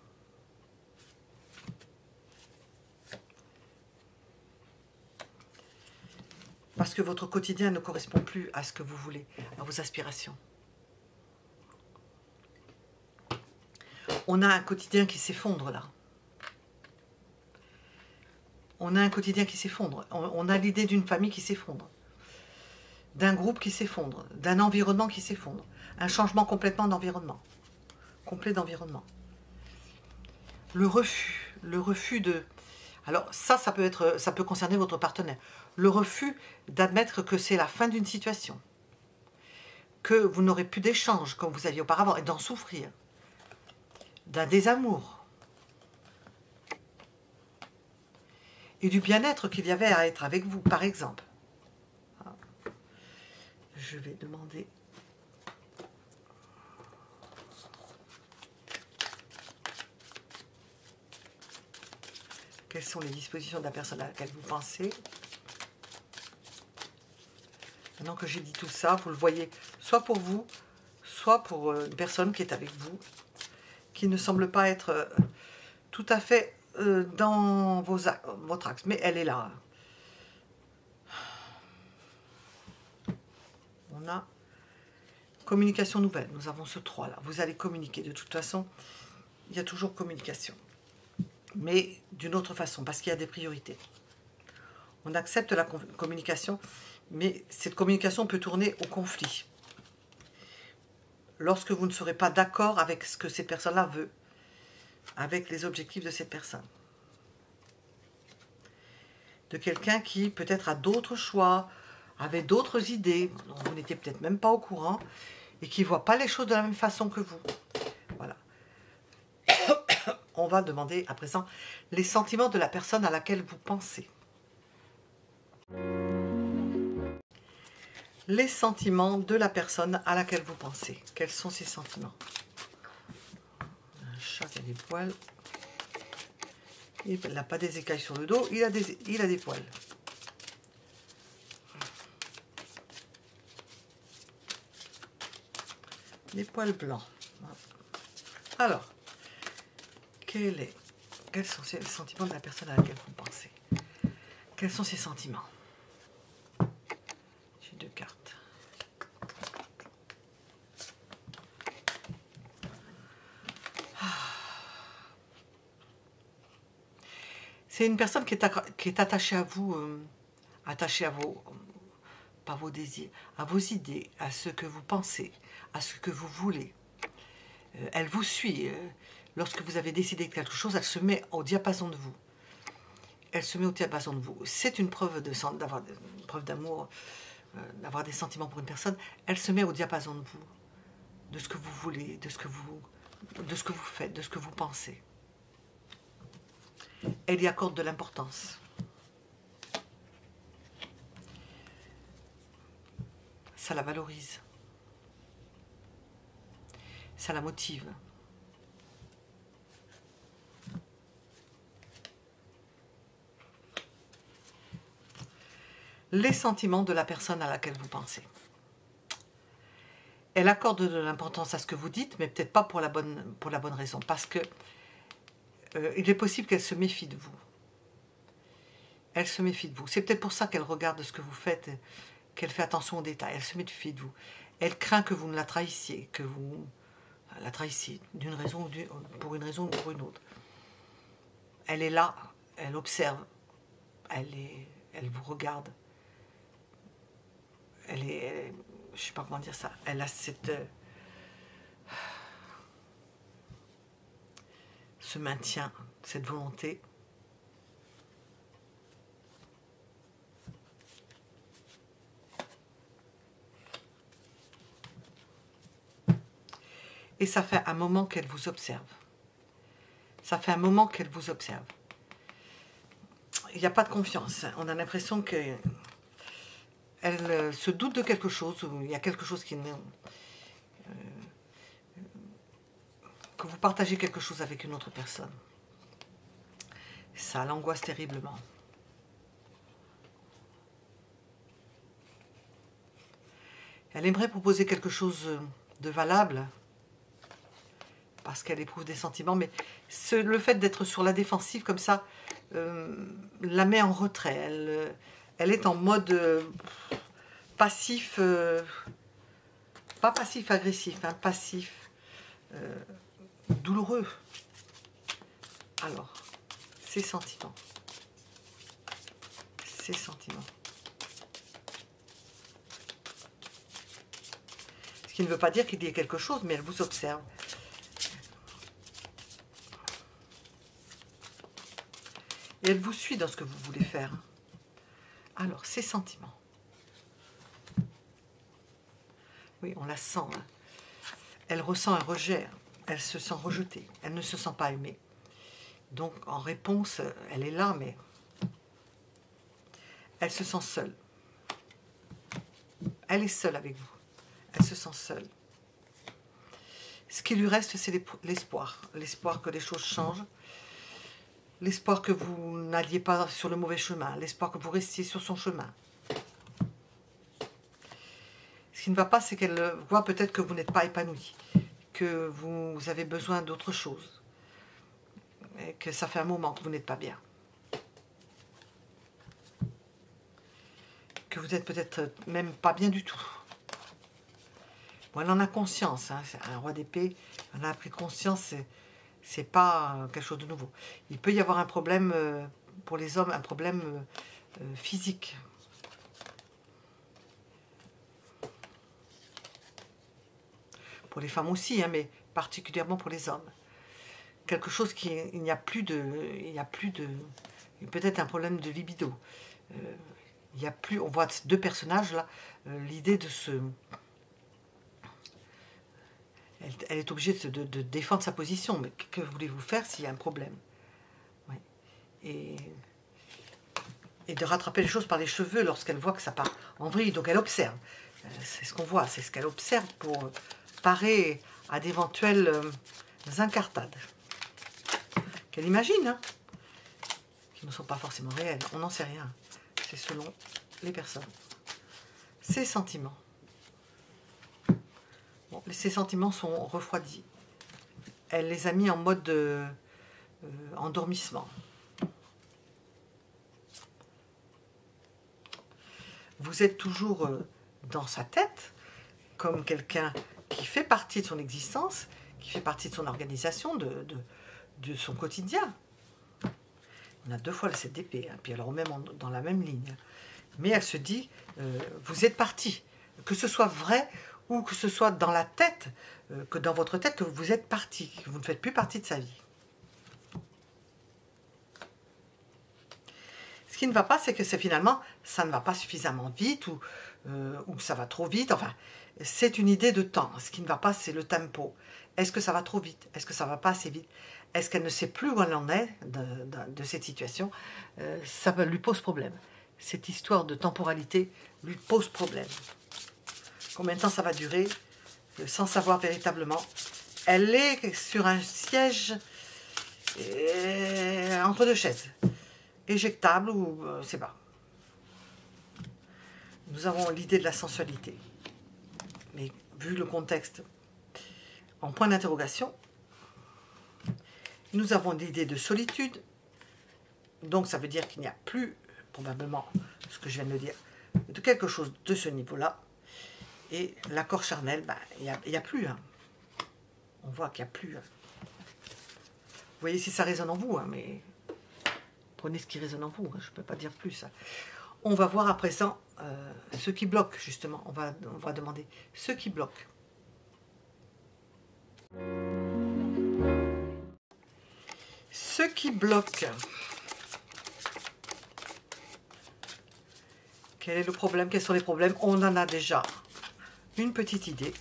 A: Parce que votre quotidien ne correspond plus à ce que vous voulez, à vos aspirations. On a un quotidien qui s'effondre là. On a un quotidien qui s'effondre. On a l'idée d'une famille qui s'effondre. D'un groupe qui s'effondre. D'un environnement qui s'effondre. Un changement complètement d'environnement. Complet d'environnement. Le refus de... Alors ça peut concerner votre partenaire. Le refus d'admettre que c'est la fin d'une situation. Que vous n'aurez plus d'échange comme vous aviez auparavant et d'en souffrir. D'un désamour. Et du bien-être qu'il y avait à être avec vous, par exemple. Je vais demander... Quelles sont les dispositions de la personne à laquelle vous pensez? Maintenant que j'ai dit tout ça, vous le voyez soit pour vous, soit pour une personne qui est avec vous, qui ne semble pas être tout à fait dans votre axe, mais elle est là. On a communication nouvelle, nous avons ce 3 là. Vous allez communiquer, de toute façon, il y a toujours communication. Mais d'une autre façon, parce qu'il y a des priorités. On accepte la communication, mais cette communication peut tourner au conflit. Lorsque vous ne serez pas d'accord avec ce que cette personne-là veut, avec les objectifs de cette personne. De quelqu'un qui peut-être a d'autres choix, avait d'autres idées, dont vous n'étiez peut-être même pas au courant, et qui ne voit pas les choses de la même façon que vous. Voilà. On va demander à présent les sentiments de la personne à laquelle vous pensez. Les sentiments de la personne à laquelle vous pensez. Quels sont ces sentiments? Un chat qui a des poils. Il n'a pas des écailles sur le dos, il a des poils. Des poils blancs. Alors, quels sont ces sentiments de la personne à laquelle vous pensez? Quels sont ces sentiments? J'ai 2 cartes. C'est une personne qui est attachée à vous, attachée à vos, pas vos désirs, à vos idées, à ce que vous pensez, à ce que vous voulez. Elle vous suit. Lorsque vous avez décidé de quelque chose, elle se met au diapason de vous. Elle se met au diapason de vous. C'est une preuve d'avoir une preuve d'amour, d'avoir des sentiments pour une personne. Elle se met au diapason de vous, de ce que vous voulez, de ce que vous faites, de ce que vous pensez. Elle y accorde de l'importance. Ça la valorise. Ça la motive. Les sentiments de la personne à laquelle vous pensez. Elle accorde de l'importance à ce que vous dites, mais peut-être pas pour la bonne raison, parce que il est possible qu'elle se méfie de vous. Elle se méfie de vous. C'est peut-être pour ça qu'elle regarde ce que vous faites, qu'elle fait attention aux détails. Elle se méfie de vous. Elle craint que vous ne la trahissiez, que vous la trahissiez d'une raison pour une raison ou pour une autre. Elle est là, elle observe, elle vous regarde. Je ne sais pas comment dire ça. Elle a ce maintien, cette volonté. Et ça fait un moment qu'elle vous observe. Ça fait un moment qu'elle vous observe. Il n'y a pas de confiance. On a l'impression qu'elle se doute de quelque chose, ou il y a quelque chose qui que vous partagez quelque chose avec une autre personne. Ça l'angoisse terriblement. Elle aimerait proposer quelque chose de valable, parce qu'elle éprouve des sentiments, mais le fait d'être sur la défensive comme ça la met en retrait. Elle est en mode passif, pas passif-agressif, hein, passif, douloureux. Alors, ses sentiments. Ses sentiments. Ce qui ne veut pas dire qu'il y ait quelque chose, mais elle vous observe. Et elle vous suit dans ce que vous voulez faire. Alors, ses sentiments. Oui, on la sent. Hein. Elle ressent un rejet. Elle se sent rejetée. Elle ne se sent pas aimée. Donc, en réponse, elle est là, mais elle se sent seule. Elle est seule avec vous. Elle se sent seule. Ce qui lui reste, c'est l'espoir. L'espoir que les choses changent. L'espoir que vous n'alliez pas sur le mauvais chemin. L'espoir que vous restiez sur son chemin. Ce qui ne va pas, c'est qu'elle voit peut-être que vous n'êtes pas épanoui. Que vous avez besoin d'autre chose. Et que ça fait un moment que vous n'êtes pas bien. Que vous n'êtes peut-être même pas bien du tout. Bon, elle en a conscience. Hein, c'est un roi d'épée. Elle en a pris conscience. C'est pas quelque chose de nouveau. Il peut y avoir un problème pour les hommes, un problème physique. Pour les femmes aussi, hein, mais particulièrement pour les hommes. Quelque chose il n'y a plus de, peut-être un problème de libido. Il n'y a plus, on voit deux personnages là, l'idée de se... Elle est obligée de défendre sa position, mais que voulez-vous faire s'il y a un problème? Oui. Et de rattraper les choses par les cheveux lorsqu'elle voit que ça part en vrille. Donc elle observe. C'est ce qu'on voit, c'est ce qu'elle observe pour parer à d'éventuelles incartades. Qu'elle imagine, hein, qui ne sont pas forcément réelles. On n'en sait rien. C'est selon les personnes. Ses sentiments. Bon, ces sentiments sont refroidis. Elle les a mis en mode endormissement. Vous êtes toujours dans sa tête, comme quelqu'un qui fait partie de son existence, qui fait partie de son organisation, de son quotidien. On a 2 fois le 7 d'épée, hein, puis alors même dans la même ligne. Hein. Mais elle se dit, vous êtes parti. Que ce soit vrai ou que ce soit dans la tête, que dans votre tête, que vous êtes parti, que vous ne faites plus partie de sa vie. Ce qui ne va pas, c'est que finalement, ça ne va pas suffisamment vite ou ça va trop vite. Enfin, c'est une idée de temps. Ce qui ne va pas, c'est le tempo. Est-ce que ça va trop vite? Est-ce que ça ne va pas assez vite? Est-ce qu'elle ne sait plus où elle en est de cette situation? Ça lui pose problème. Cette histoire de temporalité lui pose problème. Combien de temps ça va durer? Sans savoir véritablement. Elle est sur un siège entre 2 chaises. Éjectable ou je sais pas. Nous avons l'idée de la sensualité. Mais vu le contexte en point d'interrogation, nous avons l'idée de solitude. Donc ça veut dire qu'il n'y a plus, probablement, ce que je viens de dire, de quelque chose de ce niveau-là. Et l'accord charnel, ben, il n'y a plus. Hein. On voit qu'il n'y a plus. Hein. Vous voyez si ça résonne en vous, hein, mais prenez ce qui résonne en vous. Hein, je ne peux pas dire plus. Hein. On va voir à présent ce qui bloque, justement. On va demander ce qui bloque. Ce qui bloque. Quel est le problème? Quels sont les problèmes? On en a déjà une petite idée.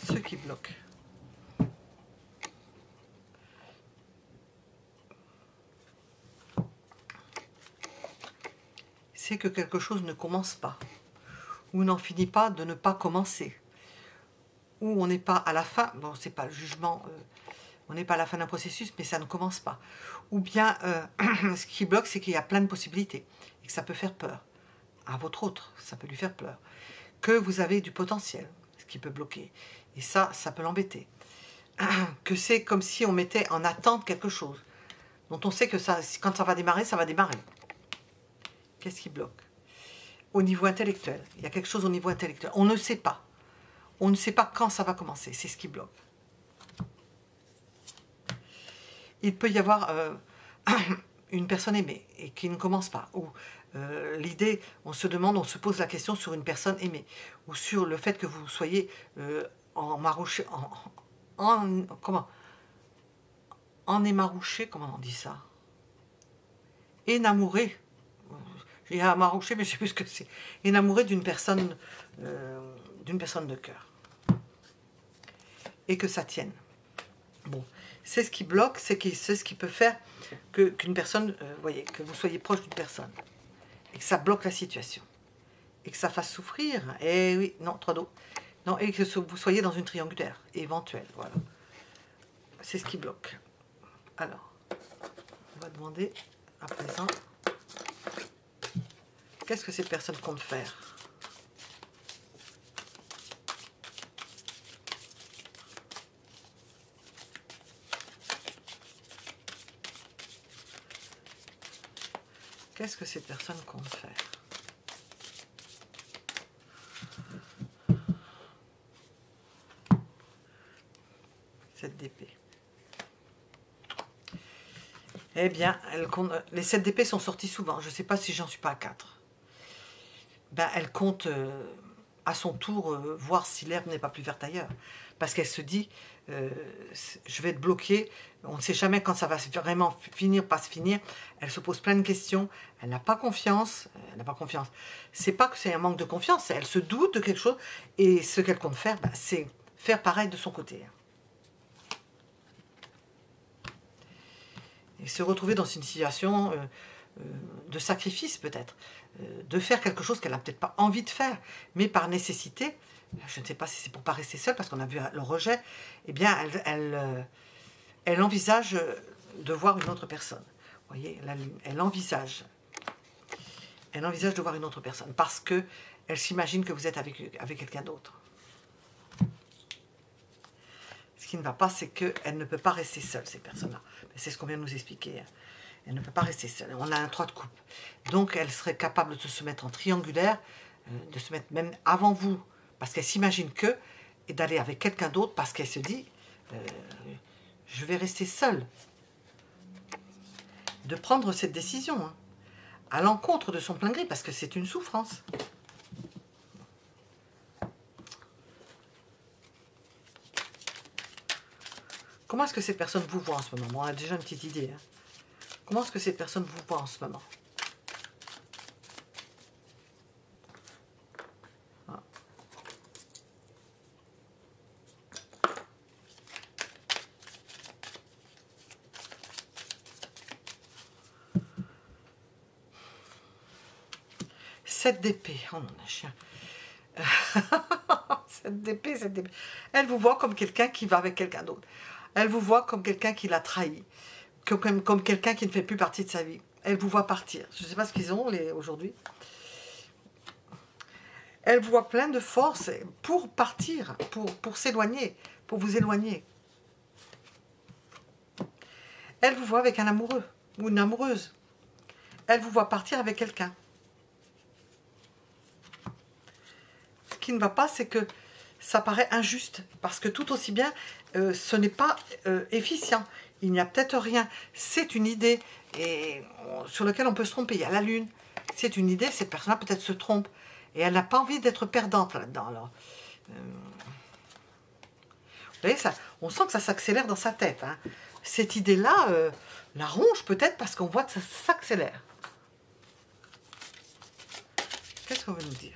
A: Ce qui bloque. C'est que quelque chose ne commence pas, ou n'en finit pas de ne pas commencer, ou on n'est pas à la fin, bon c'est pas le jugement, on n'est pas à la fin d'un processus, mais ça ne commence pas. Ou bien, ce qui bloque, c'est qu'il y a plein de possibilités, et que ça peut faire peur. À votre autre, ça peut lui faire peur. Que vous avez du potentiel, ce qui peut bloquer. Et ça peut l'embêter. Que c'est comme si on mettait en attente quelque chose, dont on sait que ça, quand ça va démarrer, ça va démarrer. Qu'est-ce qui bloque? Au niveau intellectuel, il y a quelque chose au niveau intellectuel. On ne sait pas. On ne sait pas quand ça va commencer, c'est ce qui bloque. Il peut y avoir une personne aimée et qui ne commence pas, ou l'idée, on se demande, on se pose la question sur une personne aimée, ou sur le fait que vous soyez emmarouché, en émarouché, comment on dit ça? Énamouré. J'ai amarouché, mais je ne sais plus ce que c'est. Énamouré d'une personne de cœur. Et que ça tienne. Bon, c'est ce qui bloque, c'est ce qui peut faire qu'une personne, voyez, que vous soyez proche d'une personne. Et que ça bloque la situation. Et que ça fasse souffrir. Et oui, non, 3 d'eau. Non, et que vous soyez dans une triangulaire éventuelle, voilà. C'est ce qui bloque. Alors, on va demander à présent, qu'est-ce que cette personne compte faire? Qu'est-ce que cette personne compte faire? Cette d'épée. Eh bien, les 7 d'épée sont sortis souvent. Je ne sais pas si j'en suis pas à 4. Ben, elle compte à son tour voir si l'herbe n'est pas plus verte ailleurs. Parce qu'elle se dit, je vais être bloquée, on ne sait jamais quand ça va vraiment finir, pas se finir. Elle se pose plein de questions, elle n'a pas confiance. C'est pas que c'est un manque de confiance, elle se doute de quelque chose. Et ce qu'elle compte faire, ben, c'est faire pareil de son côté. Et se retrouver dans une situation de sacrifice peut-être, de faire quelque chose qu'elle n'a peut-être pas envie de faire, mais par nécessité, je ne sais pas si c'est pour ne pas rester seule, parce qu'on a vu le rejet, eh bien elle envisage de voir une autre personne. Vous voyez, elle envisage de voir une autre personne, parce qu'elle s'imagine que vous êtes avec quelqu'un d'autre. Ce qui ne va pas, c'est qu'elle ne peut pas rester seule, ces personnes-là. C'est ce qu'on vient de nous expliquer. Elle ne peut pas rester seule. On a un 3 de coupe. Donc, elle serait capable de se mettre en triangulaire, de se mettre même avant vous, parce qu'elle s'imagine que, et d'aller avec quelqu'un d'autre, parce qu'elle se dit, je vais rester seule. De prendre cette décision, hein, à l'encontre de son plein gré, parce que c'est une souffrance. Comment est-ce que cette personne vous voit en ce moment? Bon, on a déjà une petite idée. Hein. Comment est-ce que cette personne vous voit en ce moment? Ah. Sept d'épée. Oh mon chien. 7 d'épée, 7 d'épée. Elle vous voit comme quelqu'un qui va avec quelqu'un d'autre. Elle vous voit comme quelqu'un qui l'a trahi. Comme quelqu'un qui ne fait plus partie de sa vie. Elle vous voit partir. Je ne sais pas ce qu'ils ont aujourd'hui. Elle vous voit plein de force pour partir, pour s'éloigner, pour vous éloigner. Elle vous voit avec un amoureux ou une amoureuse. Elle vous voit partir avec quelqu'un. Ce qui ne va pas, c'est que ça paraît injuste, parce que tout aussi bien, ce n'est pas efficient. Il n'y a peut-être rien. C'est une idée sur laquelle on peut se tromper. Il y a la lune. C'est une idée, cette personne-là peut-être se trompe. Et elle n'a pas envie d'être perdante là-dedans. Alors, vous voyez, ça, on sent que ça s'accélère dans sa tête. Hein. Cette idée-là la ronge peut-être parce qu'on voit que ça s'accélère. Qu'est-ce qu'on veut nous dire?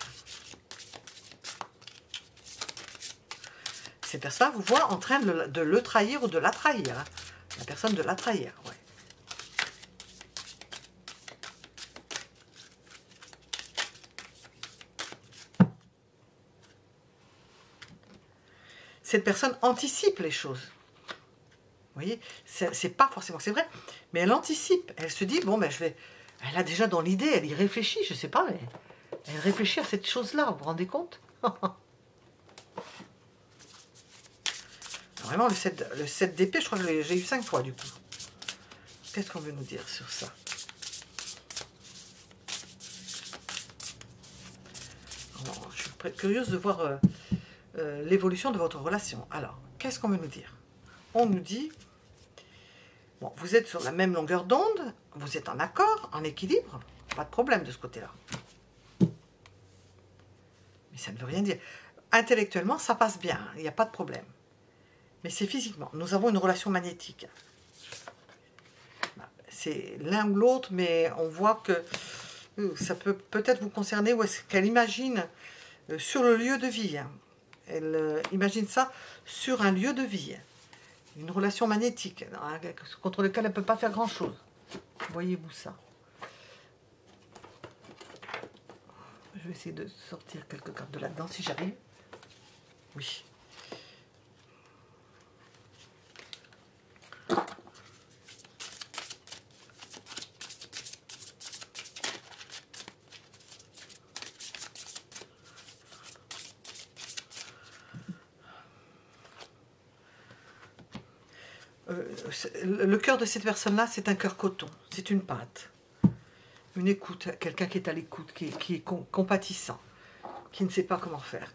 A: Ces personnes-là vous voient en train de le trahir ou de la trahir. Hein. La personne de la trahir, ouais. Cette personne anticipe les choses. Vous voyez, c'est pas forcément que c'est vrai, mais elle anticipe. Elle se dit, bon, ben je vais... Elle a déjà dans l'idée, elle y réfléchit, je sais pas, mais elle réfléchit à cette chose-là, vous vous rendez compte? Vraiment, le 7 d'épée, je crois que j'ai eu 5 fois, du coup. Qu'est-ce qu'on veut nous dire sur ça? Alors, je suis curieuse de voir l'évolution de votre relation. Alors, qu'est-ce qu'on veut nous dire? On nous dit, bon, vous êtes sur la même longueur d'onde, vous êtes en accord, en équilibre, pas de problème de ce côté-là. Mais ça ne veut rien dire. Intellectuellement, ça passe bien, il n'y a pas de problème. Mais c'est physiquement. Nous avons une relation magnétique. C'est l'un ou l'autre, mais on voit que ça peut peut-être vous concerner, ou est-ce qu'elle imagine sur le lieu de vie. Elle imagine ça sur un lieu de vie. Une relation magnétique, contre laquelle elle ne peut pas faire grand-chose. Voyez-vous ça? Je vais essayer de sortir quelques cartes de là-dedans, si j'arrive. Oui. Le cœur de cette personne-là, c'est un cœur coton, c'est une pâte, une écoute, quelqu'un qui est à l'écoute, qui est compatissant, qui ne sait pas comment faire,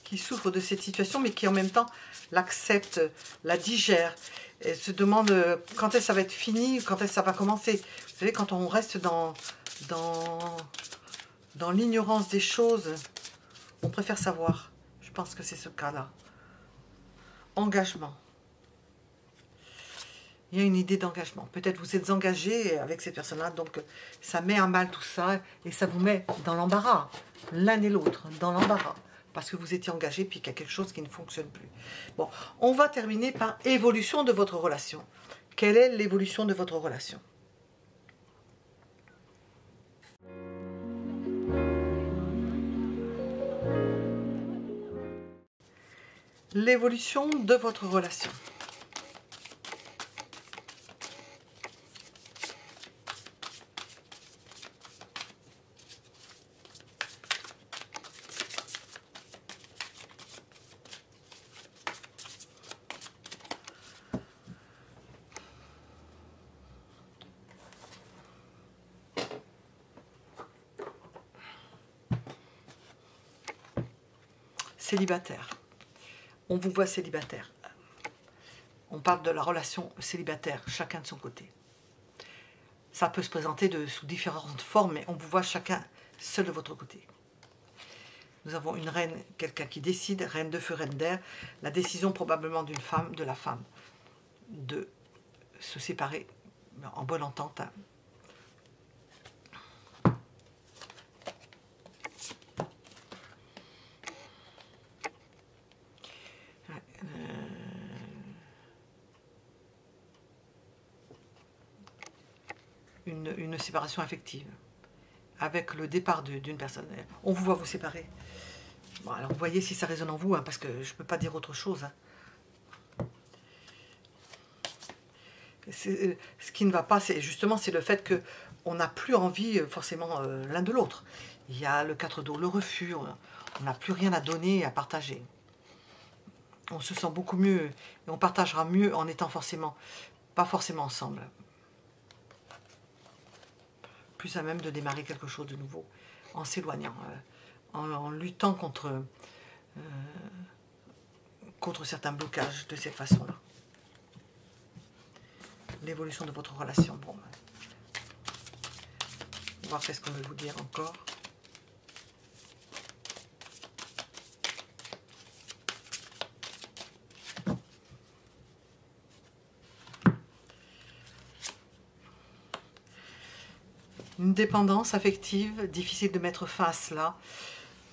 A: qui souffre de cette situation, mais qui en même temps l'accepte, la digère, et se demande quand est-ce ça va être fini, quand est-ce ça va commencer. Vous savez, quand on reste dans l'ignorance des choses, on préfère savoir. Je pense que c'est ce cas-là. Engagement. Il y a une idée d'engagement. Peut-être vous êtes engagé avec ces personnes-là, donc ça met à mal tout ça et ça vous met dans l'embarras, l'un et l'autre, dans l'embarras, parce que vous étiez engagé puis qu'il y a quelque chose qui ne fonctionne plus. Bon, on va terminer par évolution de votre relation. Quelle est l'évolution de votre relation? L'évolution de votre relation. Célibataire. On vous voit célibataire. On parle de la relation célibataire, chacun de son côté. Ça peut se présenter sous différentes formes, mais on vous voit chacun seul de votre côté. Nous avons une reine, quelqu'un qui décide, reine de feu, reine d'air. La décision probablement d'une femme, de la femme, de se séparer en bonne entente. Hein. Une séparation affective avec le départ d'une personne. On vous voit vous séparer. Bon, alors vous voyez si ça résonne en vous, hein, parce que je ne peux pas dire autre chose. Hein. Ce qui ne va pas, c'est justement le fait qu'on n'a plus envie forcément l'un de l'autre. Il y a le 4 d'eau, le refus, on n'a plus rien à donner et à partager. On se sent beaucoup mieux et on partagera mieux en étant pas forcément ensemble. Plus à même de démarrer quelque chose de nouveau, en s'éloignant, en luttant contre certains blocages de cette façon-là. L'évolution de votre relation. Bon, on va voir qu'est-ce qu'on veut vous dire encore. Une dépendance affective, difficile de mettre fin à cela.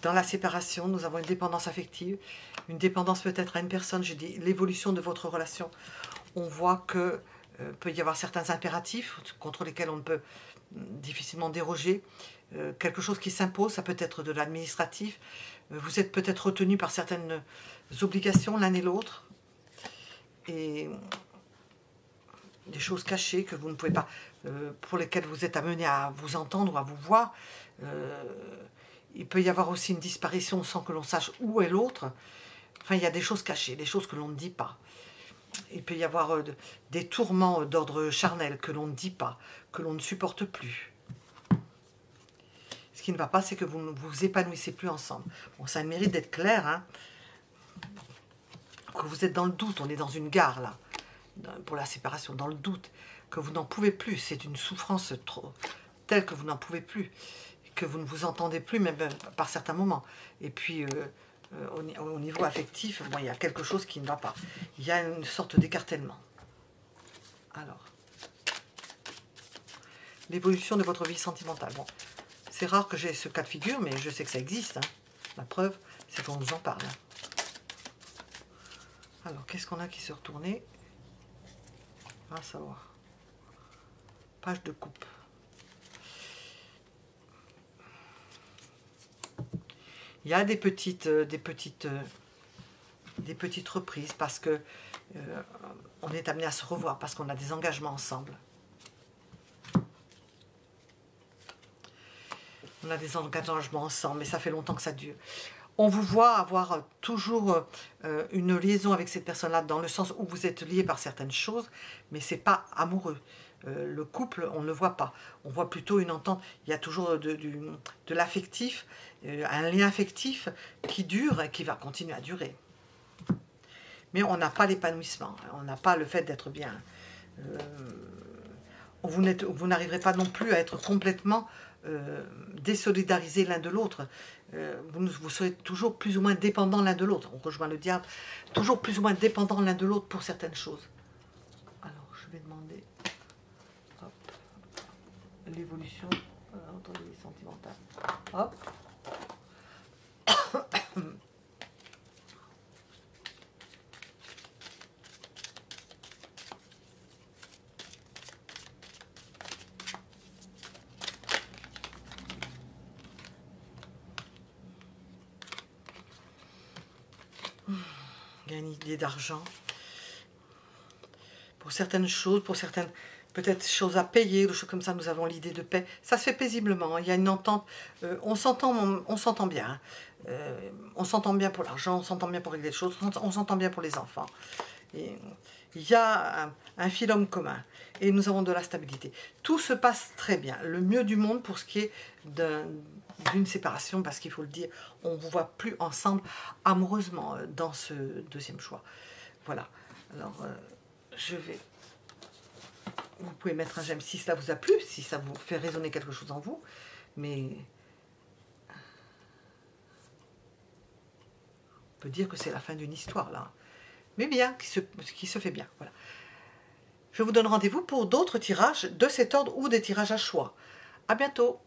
A: Dans la séparation, nous avons une dépendance affective, une dépendance peut-être à une personne. J'ai dit l'évolution de votre relation. On voit que peut y avoir certains impératifs contre lesquels on ne peut difficilement déroger. Quelque chose qui s'impose, ça peut être de l'administratif. Vous êtes peut-être retenu par certaines obligations l'un et l'autre. Et des choses cachées que vous ne pouvez pas, pour lesquelles vous êtes amené à vous entendre ou à vous voir. Il peut y avoir aussi une disparition sans que l'on sache où est l'autre. Enfin, il y a des choses cachées, des choses que l'on ne dit pas. Il peut y avoir des tourments d'ordre charnel que l'on ne dit pas, que l'on ne supporte plus. Ce qui ne va pas, c'est que vous ne vous épanouissez plus ensemble. Bon, ça a le mérite d'être clair, hein. Que vous êtes dans le doute, on est dans une gare, là. Pour la séparation, dans le doute, que vous n'en pouvez plus, c'est une souffrance telle que vous n'en pouvez plus, que vous ne vous entendez plus, même par certains moments. Et puis, au niveau affectif, bon, il y a quelque chose qui ne va pas. Il y a une sorte d'écartèlement. Alors, l'évolution de votre vie sentimentale. Bon, c'est rare que j'ai ce cas de figure, mais je sais que ça existe. Hein. La preuve, c'est qu'on nous en parle. Hein. Alors, qu'est-ce qu'on a qui s'est retourné ? À savoir. Page de coupe. Il y a des petites reprises parce que on est amené à se revoir, parce qu'on a des engagements ensemble. On a des engagements ensemble, mais ça fait longtemps que ça dure. On vous voit avoir toujours une liaison avec cette personne-là, dans le sens où vous êtes liés par certaines choses, mais ce n'est pas amoureux. Le couple, on ne le voit pas. On voit plutôt une entente. Il y a toujours de l'affectif, un lien affectif qui dure et qui va continuer à durer. Mais on n'a pas l'épanouissement, on n'a pas le fait d'être bien. Vous n'arriverez pas non plus à être complètement désolidarisés l'un de l'autre. Vous serez toujours plus ou moins dépendants l'un de l'autre. On rejoint le diable, toujours plus ou moins dépendants l'un de l'autre pour certaines choses. Alors, je vais demander l'évolution entre les sentimentales. Hop. Il y a une idée d'argent. Pour certaines choses, pour certaines peut-être choses à payer, des choses comme ça, nous avons l'idée de paix. Ça se fait paisiblement, il y a une entente, on s'entend bien. On s'entend bien pour l'argent, on s'entend bien pour régler les choses, on s'entend bien pour les enfants. Et il y a un filum commun et nous avons de la stabilité. Tout se passe très bien, le mieux du monde pour ce qui est d'une séparation, parce qu'il faut le dire, on ne vous voit plus ensemble amoureusement dans ce deuxième choix. Voilà. Alors, je vais... Vous pouvez mettre un j'aime si cela vous a plu, si ça vous fait résonner quelque chose en vous, mais... On peut dire que c'est la fin d'une histoire, là. Mais bien, qui se fait bien, voilà. Je vous donne rendez-vous pour d'autres tirages de cet ordre ou des tirages à choix. À bientôt.